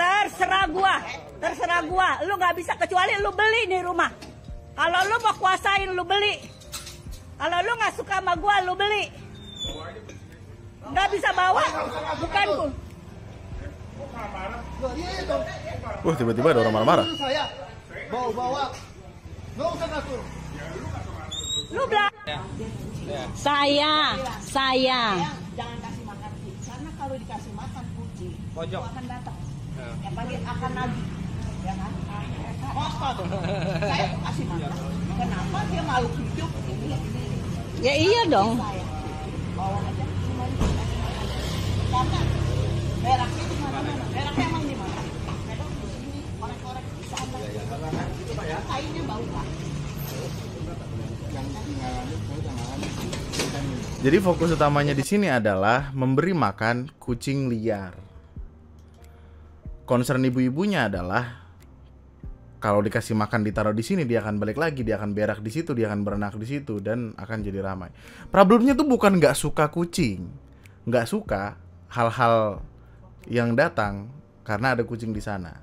Speaker 4: Terserah gua. Lu nggak bisa kecuali lu beli nih rumah. Kalau lu mau kuasain lu beli. Kalau lu nggak suka sama gua lu beli. Nggak bisa bawa, bukan ku.
Speaker 1: Wah, tiba-tiba ada orang marah-marah.
Speaker 7: bawa. Nggak usah ngatur.
Speaker 4: Lu bilang. Saya.
Speaker 7: Jangan kasih makan kucing karena kalau dikasih makan kucing itu akan datang. Ya pagi akan lagi. Ya kan? Kotor. Saya tuh kasih makan. Kenapa dia makhluk hidup ini?
Speaker 4: Ya iya dong.
Speaker 7: Bawa aja karena beraknya di mana-mana. Beraknya emang di mana? Berak di sini, korek-korek di sana. Itu kainnya bau Pak.
Speaker 1: Jadi fokus utamanya di sini adalah memberi makan kucing liar. Concern ibu-ibunya adalah kalau dikasih makan ditaruh di sini dia akan balik lagi, dia akan berak di situ, dia akan berenang di situ dan akan jadi ramai. Problemnya tuh bukan nggak suka kucing, nggak suka hal-hal yang datang karena ada kucing di sana.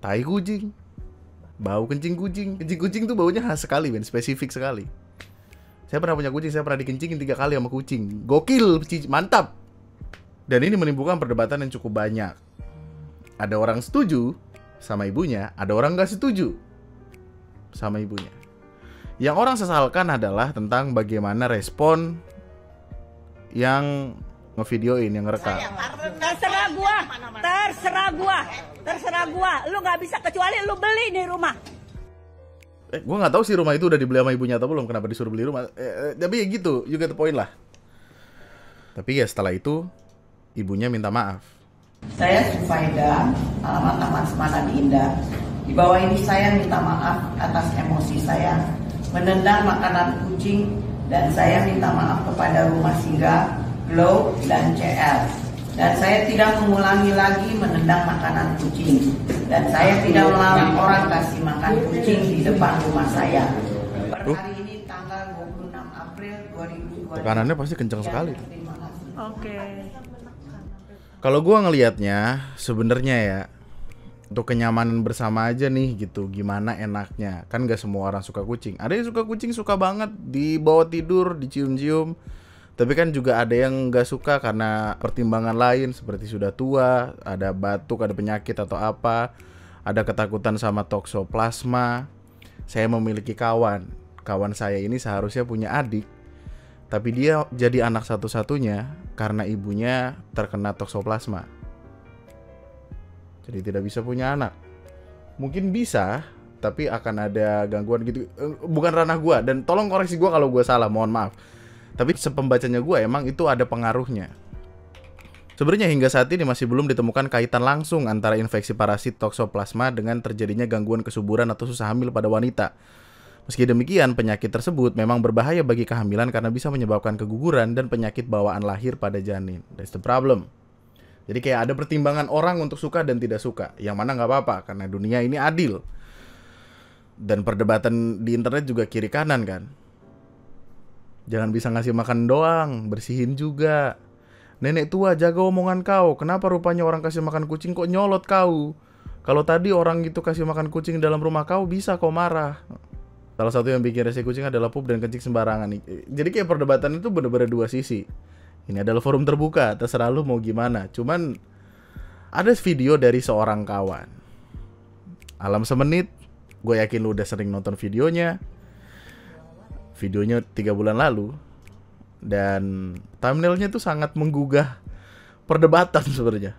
Speaker 1: Tai kucing, bau kencing kucing tuh baunya khas sekali, men, spesifik sekali. Saya pernah punya kucing, saya pernah dikencingin 3 kali sama kucing. Gokil, mantap. Dan ini menimbulkan perdebatan yang cukup banyak. Ada orang setuju sama ibunya, ada orang gak setuju sama ibunya. Yang orang sesalkan adalah tentang bagaimana respon yang ngevideoin, yang ngerekam.
Speaker 4: Terserah gua. Lu nggak bisa kecuali lu beli nih rumah.
Speaker 1: Gue nggak tahu sih rumah itu udah dibeli sama ibunya atau belum. Kenapa disuruh beli rumah? Tapi ya gitu, you get the point lah. Tapi ya setelah itu ibunya minta maaf.
Speaker 7: Saya Sufaida, alamat Taman Semangat Indah. Di bawah ini saya minta maaf atas emosi saya menendang makanan kucing dan saya minta maaf kepada Rumah Singgah, Glow, dan CL. Dan saya tidak mengulangi lagi menendang makanan kucing. Dan saya tidak melarang orang kasih makan kucing di depan rumah saya. Per hari ini tanggal 26 April 2020.
Speaker 1: Tekanannya pasti kencang sekali.
Speaker 7: Terima kasih.
Speaker 4: Oke.
Speaker 1: Kalau gue ngelihatnya sebenarnya ya untuk kenyamanan bersama aja nih gitu. Gimana enaknya? Kan gak semua orang suka kucing. Ada yang suka kucing, suka banget dibawa tidur, dicium-cium. Tapi kan juga ada yang gak suka karena pertimbangan lain seperti sudah tua, ada batuk, ada penyakit atau apa, ada ketakutan sama toksoplasma. Saya memiliki kawan saya ini seharusnya punya adik, tapi dia jadi anak satu-satunya karena ibunya terkena toksoplasma. Jadi tidak bisa punya anak. Mungkin bisa, tapi akan ada gangguan gitu. Bukan ranah gua, dan tolong koreksi gua kalau gua salah, mohon maaf. Tapi sepembacanya gue emang itu ada pengaruhnya. Sebenarnya hingga saat ini masih belum ditemukan kaitan langsung antara infeksi parasit toksoplasma dengan terjadinya gangguan kesuburan atau susah hamil pada wanita. Meski demikian, penyakit tersebut memang berbahaya bagi kehamilan karena bisa menyebabkan keguguran dan penyakit bawaan lahir pada janin. That's the problem. Jadi kayak ada pertimbangan orang untuk suka dan tidak suka. Yang mana nggak apa-apa karena dunia ini adil. Dan perdebatan di internet juga kiri kanan kan. Jangan bisa ngasih makan doang, bersihin juga. Nenek tua, jaga omongan kau. Kenapa rupanya orang kasih makan kucing kok nyolot kau? Kalau tadi orang itu kasih makan kucing dalam rumah kau, bisa kau marah. Salah satu yang bikin rese kucing adalah pup dan kencing sembarangan. Jadi kayak perdebatan itu bener-bener dua sisi. Ini adalah forum terbuka, terserah lu mau gimana. Cuman ada video dari seorang kawan. Alam semenit, gue yakin lu udah sering nonton videonya. Videonya 3 bulan lalu. Dan thumbnailnya tuh sangat menggugah perdebatan sebenarnya.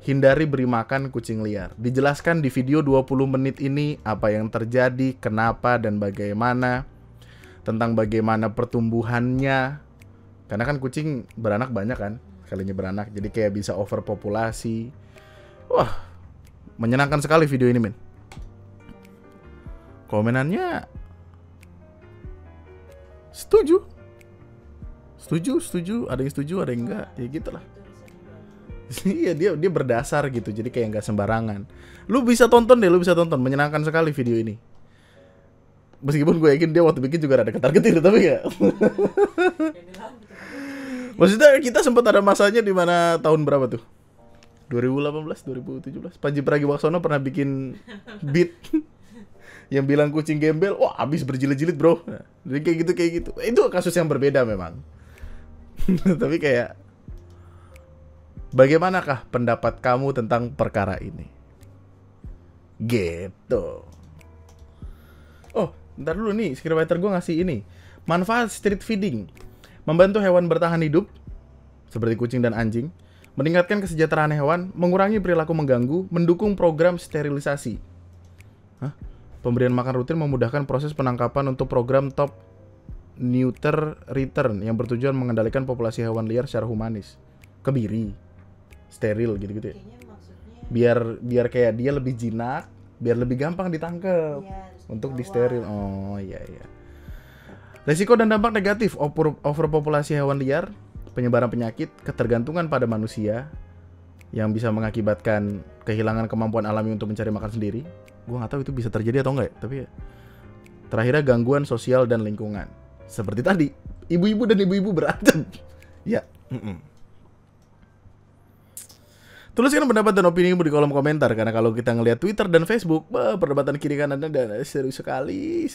Speaker 1: Hindari beri makan kucing liar. Dijelaskan di video 20 menit ini apa yang terjadi, kenapa dan bagaimana. Tentang bagaimana pertumbuhannya. Karena kan kucing beranak banyak kan, kalinya beranak. Jadi kayak bisa overpopulasi. Wah, menyenangkan sekali video ini, men. Komenannya setuju. Setuju, ada yang setuju, ada yang enggak. Ya gitulah. Iya, dia berdasar gitu. Jadi kayak nggak sembarangan. Lu bisa tonton deh, menyenangkan sekali video ini. Meskipun gue yakin dia waktu bikin juga ada ketar-ketir, tapi ya. Maksudnya kita sempat ada masanya di mana tahun berapa tuh? 2018, 2017. Panji Pragiwaksono pernah bikin beat yang bilang kucing gembel, wah abis berjilid-jilid bro. Nah, jadi kayak gitu. Itu kasus yang berbeda memang. Tapi kayak, bagaimanakah pendapat kamu tentang perkara ini? Gitu. Oh, ntar dulu nih, scriptwriter gue ngasih ini. Manfaat street feeding. Membantu hewan bertahan hidup, seperti kucing dan anjing. Meningkatkan kesejahteraan hewan, mengurangi perilaku mengganggu, mendukung program sterilisasi. Hah? Pemberian makan rutin memudahkan proses penangkapan untuk program top neuter return yang bertujuan mengendalikan populasi hewan liar secara humanis. Kebiri, steril gitu-gitu ya. Biar kayak dia lebih jinak, biar lebih gampang ditangkap untuk disteril. Oh iya. Resiko dan dampak negatif overpopulasi hewan liar, penyebaran penyakit, ketergantungan pada manusia yang bisa mengakibatkan kehilangan kemampuan alami untuk mencari makan sendiri. Gua nggak tahu itu bisa terjadi atau enggak ya, tapi ya. Terakhirnya gangguan sosial dan lingkungan. Seperti tadi, ibu-ibu dan ibu-ibu berantem. Ya. Tuliskan pendapat dan opini ibu di kolom komentar, karena kalau kita ngelihat Twitter dan Facebook, perdebatan kiri kanannya dan seru sekali.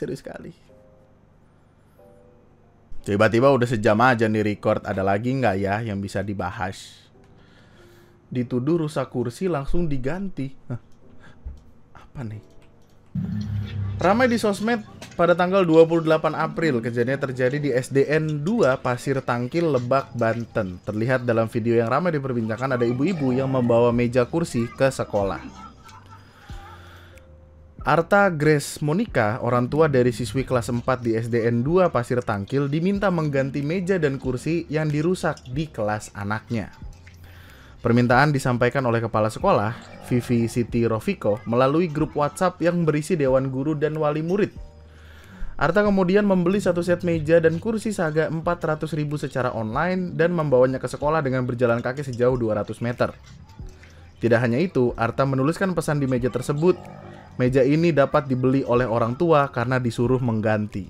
Speaker 1: Tiba-tiba udah sejam aja nih record, ada lagi nggak ya yang bisa dibahas? Dituduh rusak kursi langsung diganti. Apa nih? Ramai di sosmed pada tanggal 28 April, kejadiannya terjadi di SDN 2 Pasir Tangkil, Lebak, Banten. Terlihat dalam video yang ramai diperbincangkan ada ibu-ibu yang membawa meja kursi ke sekolah. Arta Grace Monica, orang tua dari siswi kelas 4 di SDN 2 Pasir Tangkil, diminta mengganti meja dan kursi yang dirusak di kelas anaknya. Permintaan disampaikan oleh kepala sekolah, Vivi Siti Rofiko, melalui grup WhatsApp yang berisi dewan guru dan wali murid. Arta kemudian membeli satu set meja dan kursi seharga 400.000 secara online dan membawanya ke sekolah dengan berjalan kaki sejauh 200 meter. Tidak hanya itu, Arta menuliskan pesan di meja tersebut. Meja ini dapat dibeli oleh orang tua karena disuruh mengganti.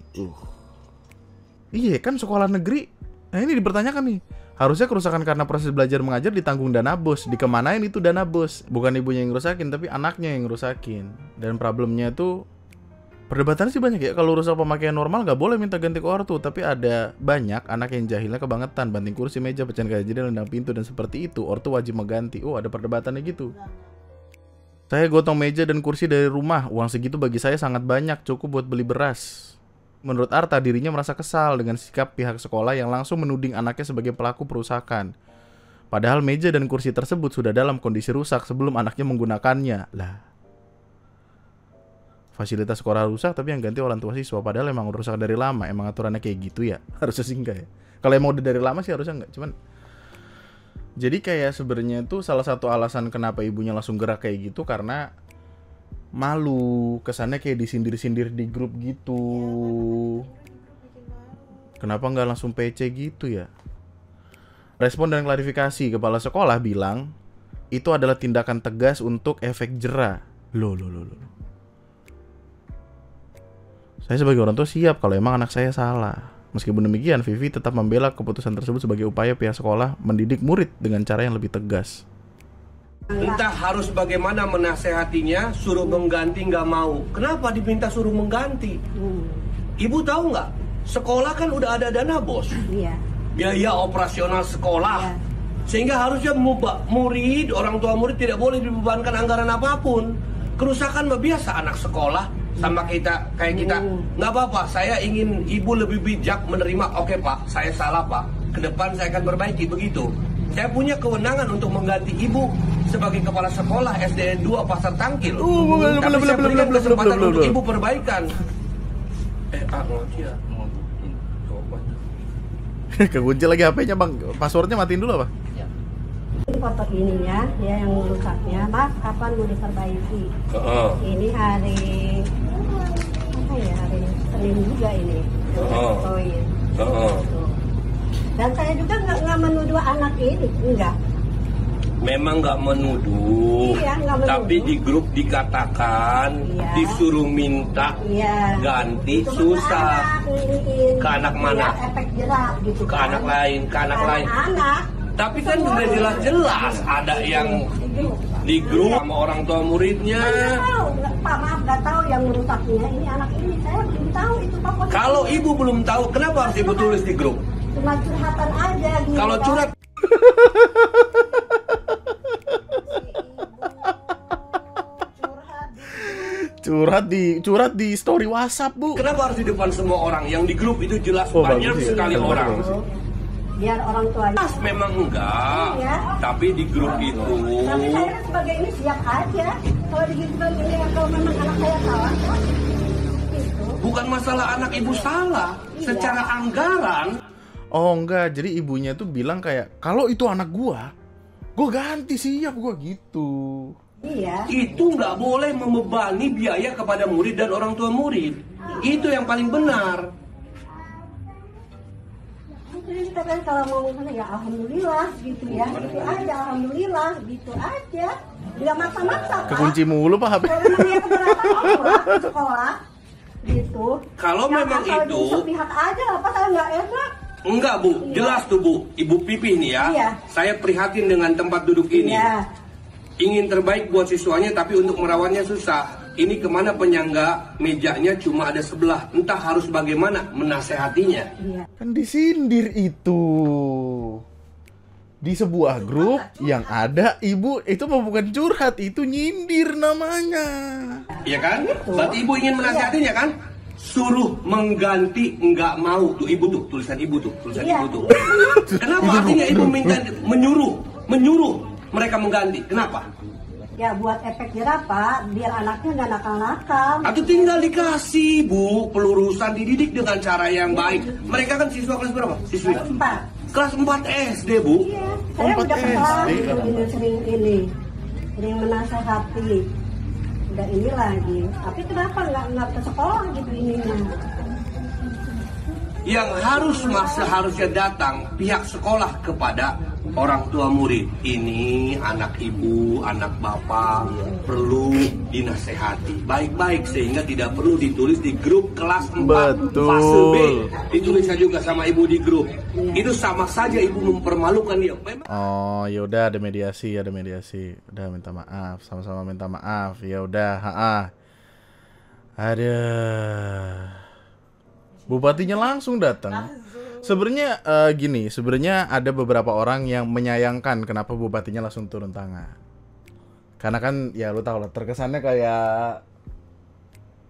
Speaker 1: Iya kan sekolah negeri. Nah ini dipertanyakan nih. Harusnya kerusakan karena proses belajar mengajar ditanggung dana bos. Dikemanain itu dana bos? Bukan ibunya yang ngerusakin, tapi anaknya yang ngerusakin. Dan problemnya tuh, perdebatannya sih banyak ya. Kalau rusak pemakaian normal nggak boleh minta ganti ke ortu. Tapi ada banyak anak yang jahilnya kebangetan. Banting kursi, meja, pecahan kaca jendela, nendang pintu, dan seperti itu. Ortu wajib mengganti. Oh ada perdebatannya gitu. Saya gotong meja dan kursi dari rumah. Uang segitu bagi saya sangat banyak, cukup buat beli beras. Menurut Arta, dirinya merasa kesal dengan sikap pihak sekolah yang langsung menuding anaknya sebagai pelaku perusakan. Padahal meja dan kursi tersebut sudah dalam kondisi rusak sebelum anaknya menggunakannya. Lah, fasilitas sekolah rusak tapi yang ganti orang tua siswa. Padahal emang rusak dari lama. Emang aturannya kayak gitu ya? Harusnya sih enggak ya. Kalau emang udah dari lama sih harusnya enggak. Cuman, jadi kayak sebenarnya tuh salah satu alasan kenapa ibunya langsung gerak kayak gitu karena malu, kesannya kayak disindir-sindir di grup gitu. Kenapa nggak langsung PC gitu ya? Respon dan klarifikasi kepala sekolah bilang itu adalah tindakan tegas untuk efek jera. Loh. Saya sebagai orang tua siap kalau emang anak saya salah. Meskipun demikian, Vivi tetap membela keputusan tersebut sebagai upaya pihak sekolah mendidik murid dengan cara yang lebih tegas.
Speaker 2: Entah harus bagaimana menasehatinya, suruh mengganti nggak mau. Kenapa diminta suruh mengganti? Ibu tahu nggak? Sekolah kan udah ada dana bos.
Speaker 8: Iya.
Speaker 2: Biaya operasional sekolah.
Speaker 8: Iya.
Speaker 2: Sehingga harusnya murid, orang tua murid tidak boleh dibebankan anggaran apapun. Kerusakan biasa anak sekolah sama kayak kita. Nggak apa-apa, saya ingin ibu lebih bijak menerima. Oke pak, saya salah pak. Ke depan saya akan perbaiki, begitu. Saya punya kewenangan untuk mengganti ibu sebagai kepala sekolah SDN 2 Pasar Tangkil. Tapi saya berikan kesempatan untuk ibu perbaikan.
Speaker 1: Kekunci lagi HP-nya bang, passwordnya matiin dulu apa?
Speaker 8: Ini foto ininya, ya yang rusaknya. Mas, kapan mau diperbaiki? Ini hari apa ya? Hari Senin juga ini. Fotoin. Dan saya juga nggak menuduh anak ini, enggak.
Speaker 2: Memang nggak menuduh,
Speaker 8: Iya, nggak menuduh.
Speaker 2: tapi di grup dikatakan
Speaker 8: Iya.
Speaker 2: disuruh minta
Speaker 8: Iya.
Speaker 2: ganti
Speaker 8: Itu
Speaker 2: susah.
Speaker 8: anak,
Speaker 2: Ke anak mana?
Speaker 8: Ya, efek jerak gitu
Speaker 2: Ke
Speaker 8: kan.
Speaker 2: anak lain, ke anak lain.
Speaker 8: Anak.
Speaker 2: Tapi kan sudah jelas-jelas ada yang di grup sama orang tua muridnya.
Speaker 8: Saya tahu, Pak maaf nggak tahu yang merusaknya ini anak ini, saya belum tahu itu Pak.
Speaker 2: Kalau ibu belum tahu, kenapa harus ibu tulis di grup?
Speaker 8: Cuma curhatan aja gitu.
Speaker 2: Kalau
Speaker 8: kan.
Speaker 2: curhat,
Speaker 1: Curhat di story WhatsApp, Bu.
Speaker 2: kenapa harus di depan semua orang? Yang di grup itu jelas
Speaker 1: Oh,
Speaker 2: banyak
Speaker 1: bagus ya.
Speaker 2: sekali
Speaker 1: Bagus,
Speaker 2: orang.
Speaker 1: bagus.
Speaker 8: Biar orang tuanya.
Speaker 2: Jelas memang enggak,
Speaker 8: Iya.
Speaker 2: tapi di grup itu
Speaker 8: Tapi saya kan sebagai ini siap aja. Kalau begitu begini, kalau memang anak saya salah, kan? Gitu.
Speaker 2: bukan masalah anak ibu salah,
Speaker 8: Iya.
Speaker 2: secara anggaran.
Speaker 1: Oh enggak, jadi ibunya tuh bilang kayak kalau itu anak gua ganti siap gua gitu.
Speaker 8: Iya.
Speaker 2: Itu nggak boleh membebani biaya kepada murid dan orang tua murid. Itu yang paling benar.
Speaker 8: Jadi kita kan kalau mau misalnya ya alhamdulillah gitu ya. Gitu aja alhamdulillah gitu aja. Nggak maksa-maksa Pak.
Speaker 1: Kekunci mulu Pak HP.
Speaker 8: Kalau memang dia keberatan Allah ke sekolah gitu.
Speaker 2: Kalau
Speaker 8: Ya,
Speaker 2: memang
Speaker 8: asal
Speaker 2: itu,
Speaker 8: di sepihak aja apa saya nggak enak.
Speaker 2: enggak Bu, jelas tuh Bu, Ibu Pipi nih ya.
Speaker 8: Iya.
Speaker 2: Saya prihatin dengan tempat duduk ini.
Speaker 8: Iya.
Speaker 2: Ingin terbaik buat siswanya, tapi untuk merawatnya susah. Ini kemana penyangga, mejanya cuma ada sebelah. Entah harus bagaimana menasehatinya.
Speaker 8: Iya.
Speaker 1: Kan disindir itu. Di sebuah grup yang ada ibu, itu mah bukan curhat, itu nyindir namanya.
Speaker 2: Iya kan? Berarti ibu ingin menasehatinya kan? Suruh mengganti nggak mau tuh ibu tuh, tulisan ibu tuh, tulisan
Speaker 8: Iya.
Speaker 2: ibu tuh. Kenapa artinya ibu minta menyuruh mereka mengganti? Kenapa?
Speaker 8: Ya buat efek jerah Pak, biar anaknya nggak nakal-nakal.
Speaker 2: Atau tinggal dikasih Bu pelurusan, dididik dengan cara yang baik. Mereka kan siswa kelas berapa? Siswi
Speaker 8: Pak.
Speaker 2: kelas 4 SD Bu.
Speaker 8: Iya, saya
Speaker 1: 4
Speaker 8: udah kenal
Speaker 1: SD,
Speaker 8: ini sering menasehati. Udah ini lagi, tapi kenapa nggak ke sekolah gitu ininya?
Speaker 2: Yang seharusnya datang pihak sekolah kepada orang tua murid. Ini anak ibu, anak bapak perlu dinasehati baik-baik sehingga tidak perlu ditulis di grup kelas 4
Speaker 1: Betul.
Speaker 2: fase B. Ditulis juga sama ibu di grup. Itu sama saja ibu mempermalukan dia.
Speaker 1: Oh, ya udah ada mediasi. Udah minta maaf, sama-sama minta maaf. Ya udah, Aduh. Bupatinya langsung datang. Sebenarnya gini, sebenarnya ada beberapa orang yang menyayangkan kenapa bupatinya langsung turun tangan. Karena kan ya lu tau lah, terkesannya kayak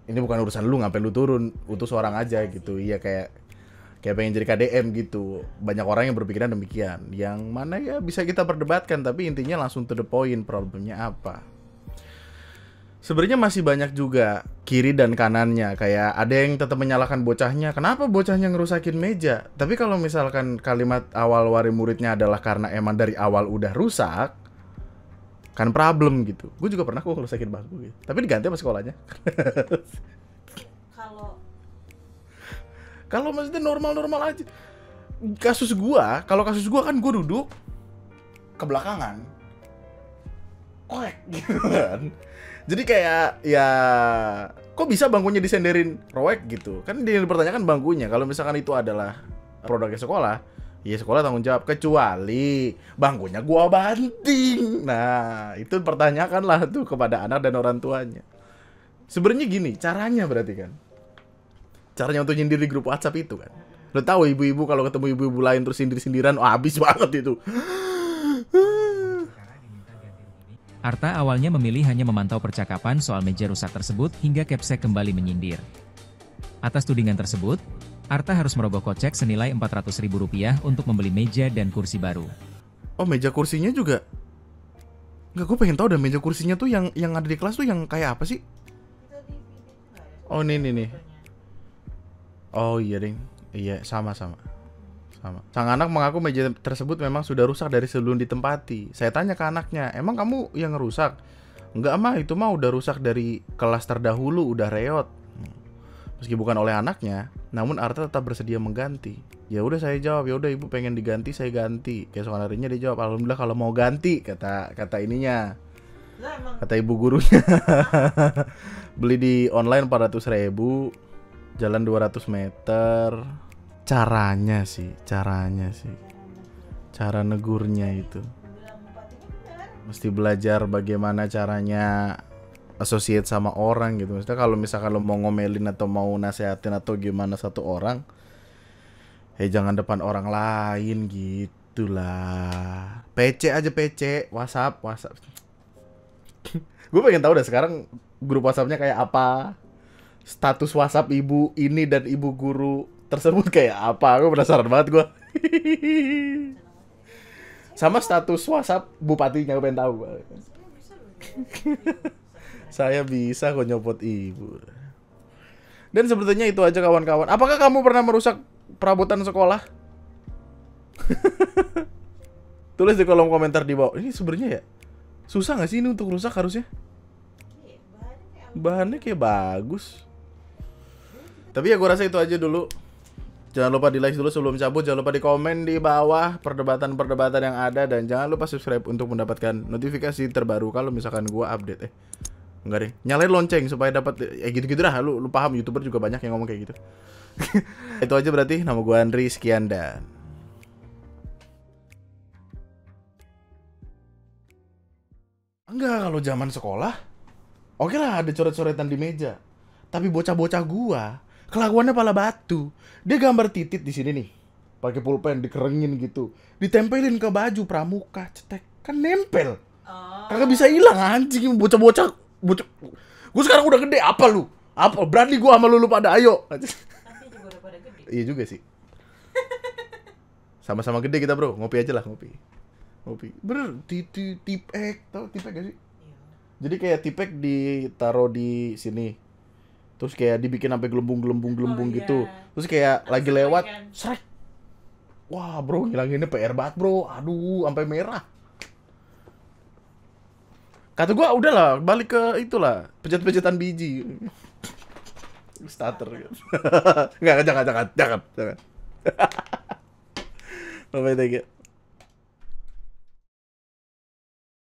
Speaker 1: ini bukan urusan lu, ngapain lu turun, utus orang aja gitu. Iya kayak pengen jadi KDM gitu. Banyak orang yang berpikiran demikian. Yang mana ya bisa kita perdebatkan, tapi intinya langsung to the point, problemnya apa. Sebenarnya masih banyak juga kiri dan kanannya. Kayak ada yang tetap menyalahkan bocahnya. Kenapa bocahnya ngerusakin meja? Tapi kalau misalkan kalimat awal wari muridnya adalah karena emang dari awal udah rusak, kan problem gitu. Gue juga pernah kok ngerusakin bangku gitu. Tapi diganti sama sekolahnya. Kalau maksudnya normal-normal aja. Kalau kasus gua kan gue duduk ke belakangan. Korek gitu kan. Jadi kayak ya kok bisa bangkunya disenderin roek gitu? Kan dia dipertanyakan bangkunya. Kalau misalkan itu adalah produknya sekolah, ya sekolah tanggung jawab, kecuali bangkunya gua banting. Nah, itu pertanyakanlah tuh kepada anak dan orang tuanya. Sebenarnya gini, caranya berarti kan. Caranya untuk nyindir di grup WhatsApp itu kan. Lo tahu ibu-ibu kalau ketemu ibu-ibu lain terus sindir-sindiran, habis banget itu.
Speaker 9: Arta awalnya memilih hanya memantau percakapan soal meja rusak tersebut hingga Capsek kembali menyindir. Atas tudingan tersebut, Arta harus merogoh kocek senilai Rp400.000 untuk membeli meja dan kursi baru.
Speaker 1: Oh, meja kursinya juga? Enggak, gue pengen tahu dah meja kursinya tuh yang ada di kelas tuh yang kayak apa sih? Oh, nih. Oh iya, ding. Iya, sama. Sang anak mengaku meja tersebut memang sudah rusak dari sebelum ditempati. Saya tanya ke anaknya, emang kamu yang ngerusak? Enggak mah, itu mah udah rusak dari kelas terdahulu, udah reot. Meski bukan oleh anaknya, namun Arta tetap bersedia mengganti. Ya udah saya jawab, ya udah ibu pengen diganti, saya ganti. Keesokan harinya dia jawab, alhamdulillah kalau mau ganti, kata ininya. Kata ibu gurunya. Beli di online 400.000, jalan 200 meter. Caranya sih cara negurnya itu mesti belajar bagaimana caranya associate sama orang gitu. Maksudnya kalau misalkan lo mau ngomelin atau mau nasehatin atau gimana satu orang, jangan depan orang lain gitulah. PC aja, PC, WhatsApp. Gue pengen tahu dah sekarang grup WhatsAppnya kayak apa, status WhatsApp ibu ini dan ibu guru tersebut kayak apa. Gue penasaran banget gue. Sama status WhatsApp bupatinya, gue pengen tahu. Saya bisa kok nyopot ibu. Dan sebetulnya itu aja kawan-kawan. Apakah kamu pernah merusak perabotan sekolah? Tulis di kolom komentar di bawah. Ini sebenarnya ya susah gak sih ini untuk rusak harusnya? Bahannya kayak bagus. Tapi ya gue rasa itu aja dulu. Jangan lupa di like dulu sebelum cabut. Jangan lupa di komen di bawah perdebatan-perdebatan yang ada. Dan jangan lupa subscribe untuk mendapatkan notifikasi terbaru kalau misalkan gue update. Enggak deh, nyalain lonceng supaya dapat gitu-gitu dah. Lu paham, YouTuber juga banyak yang ngomong kayak gitu. Itu aja berarti. Nama gue Andri, sekian dan enggak, kalau zaman sekolah oke lah ada coret-coretan di meja. Tapi bocah-bocah gua kelakuannya pala batu. Dia gambar titit di sini nih, pakai pulpen dikerengin gitu, ditempelin ke baju pramuka, cetek, kan nempel. Kagak bisa hilang anjing. Bocah-bocah. Gua sekarang udah gede, apa lu? Apa berani gua sama lu pada, ayo.
Speaker 3: Nanti juga udah pada gede.
Speaker 1: Iya juga sih. Sama-sama gede kita, bro. Ngopi aja lah, ngopi. Bener, tipek, tau tipek gak sih? Jadi kayak tipek ditaruh di sini. Terus kayak dibikin sampai gelembung gitu. Terus kayak lagi lewat, srek. Wah, bro, ngilanginnya PR banget, bro. Aduh, sampai merah. Kata gua udahlah, balik ke itulah, pejat-pejatan biji. Starter gitu. Enggak, jangan. Bye-bye, thank you.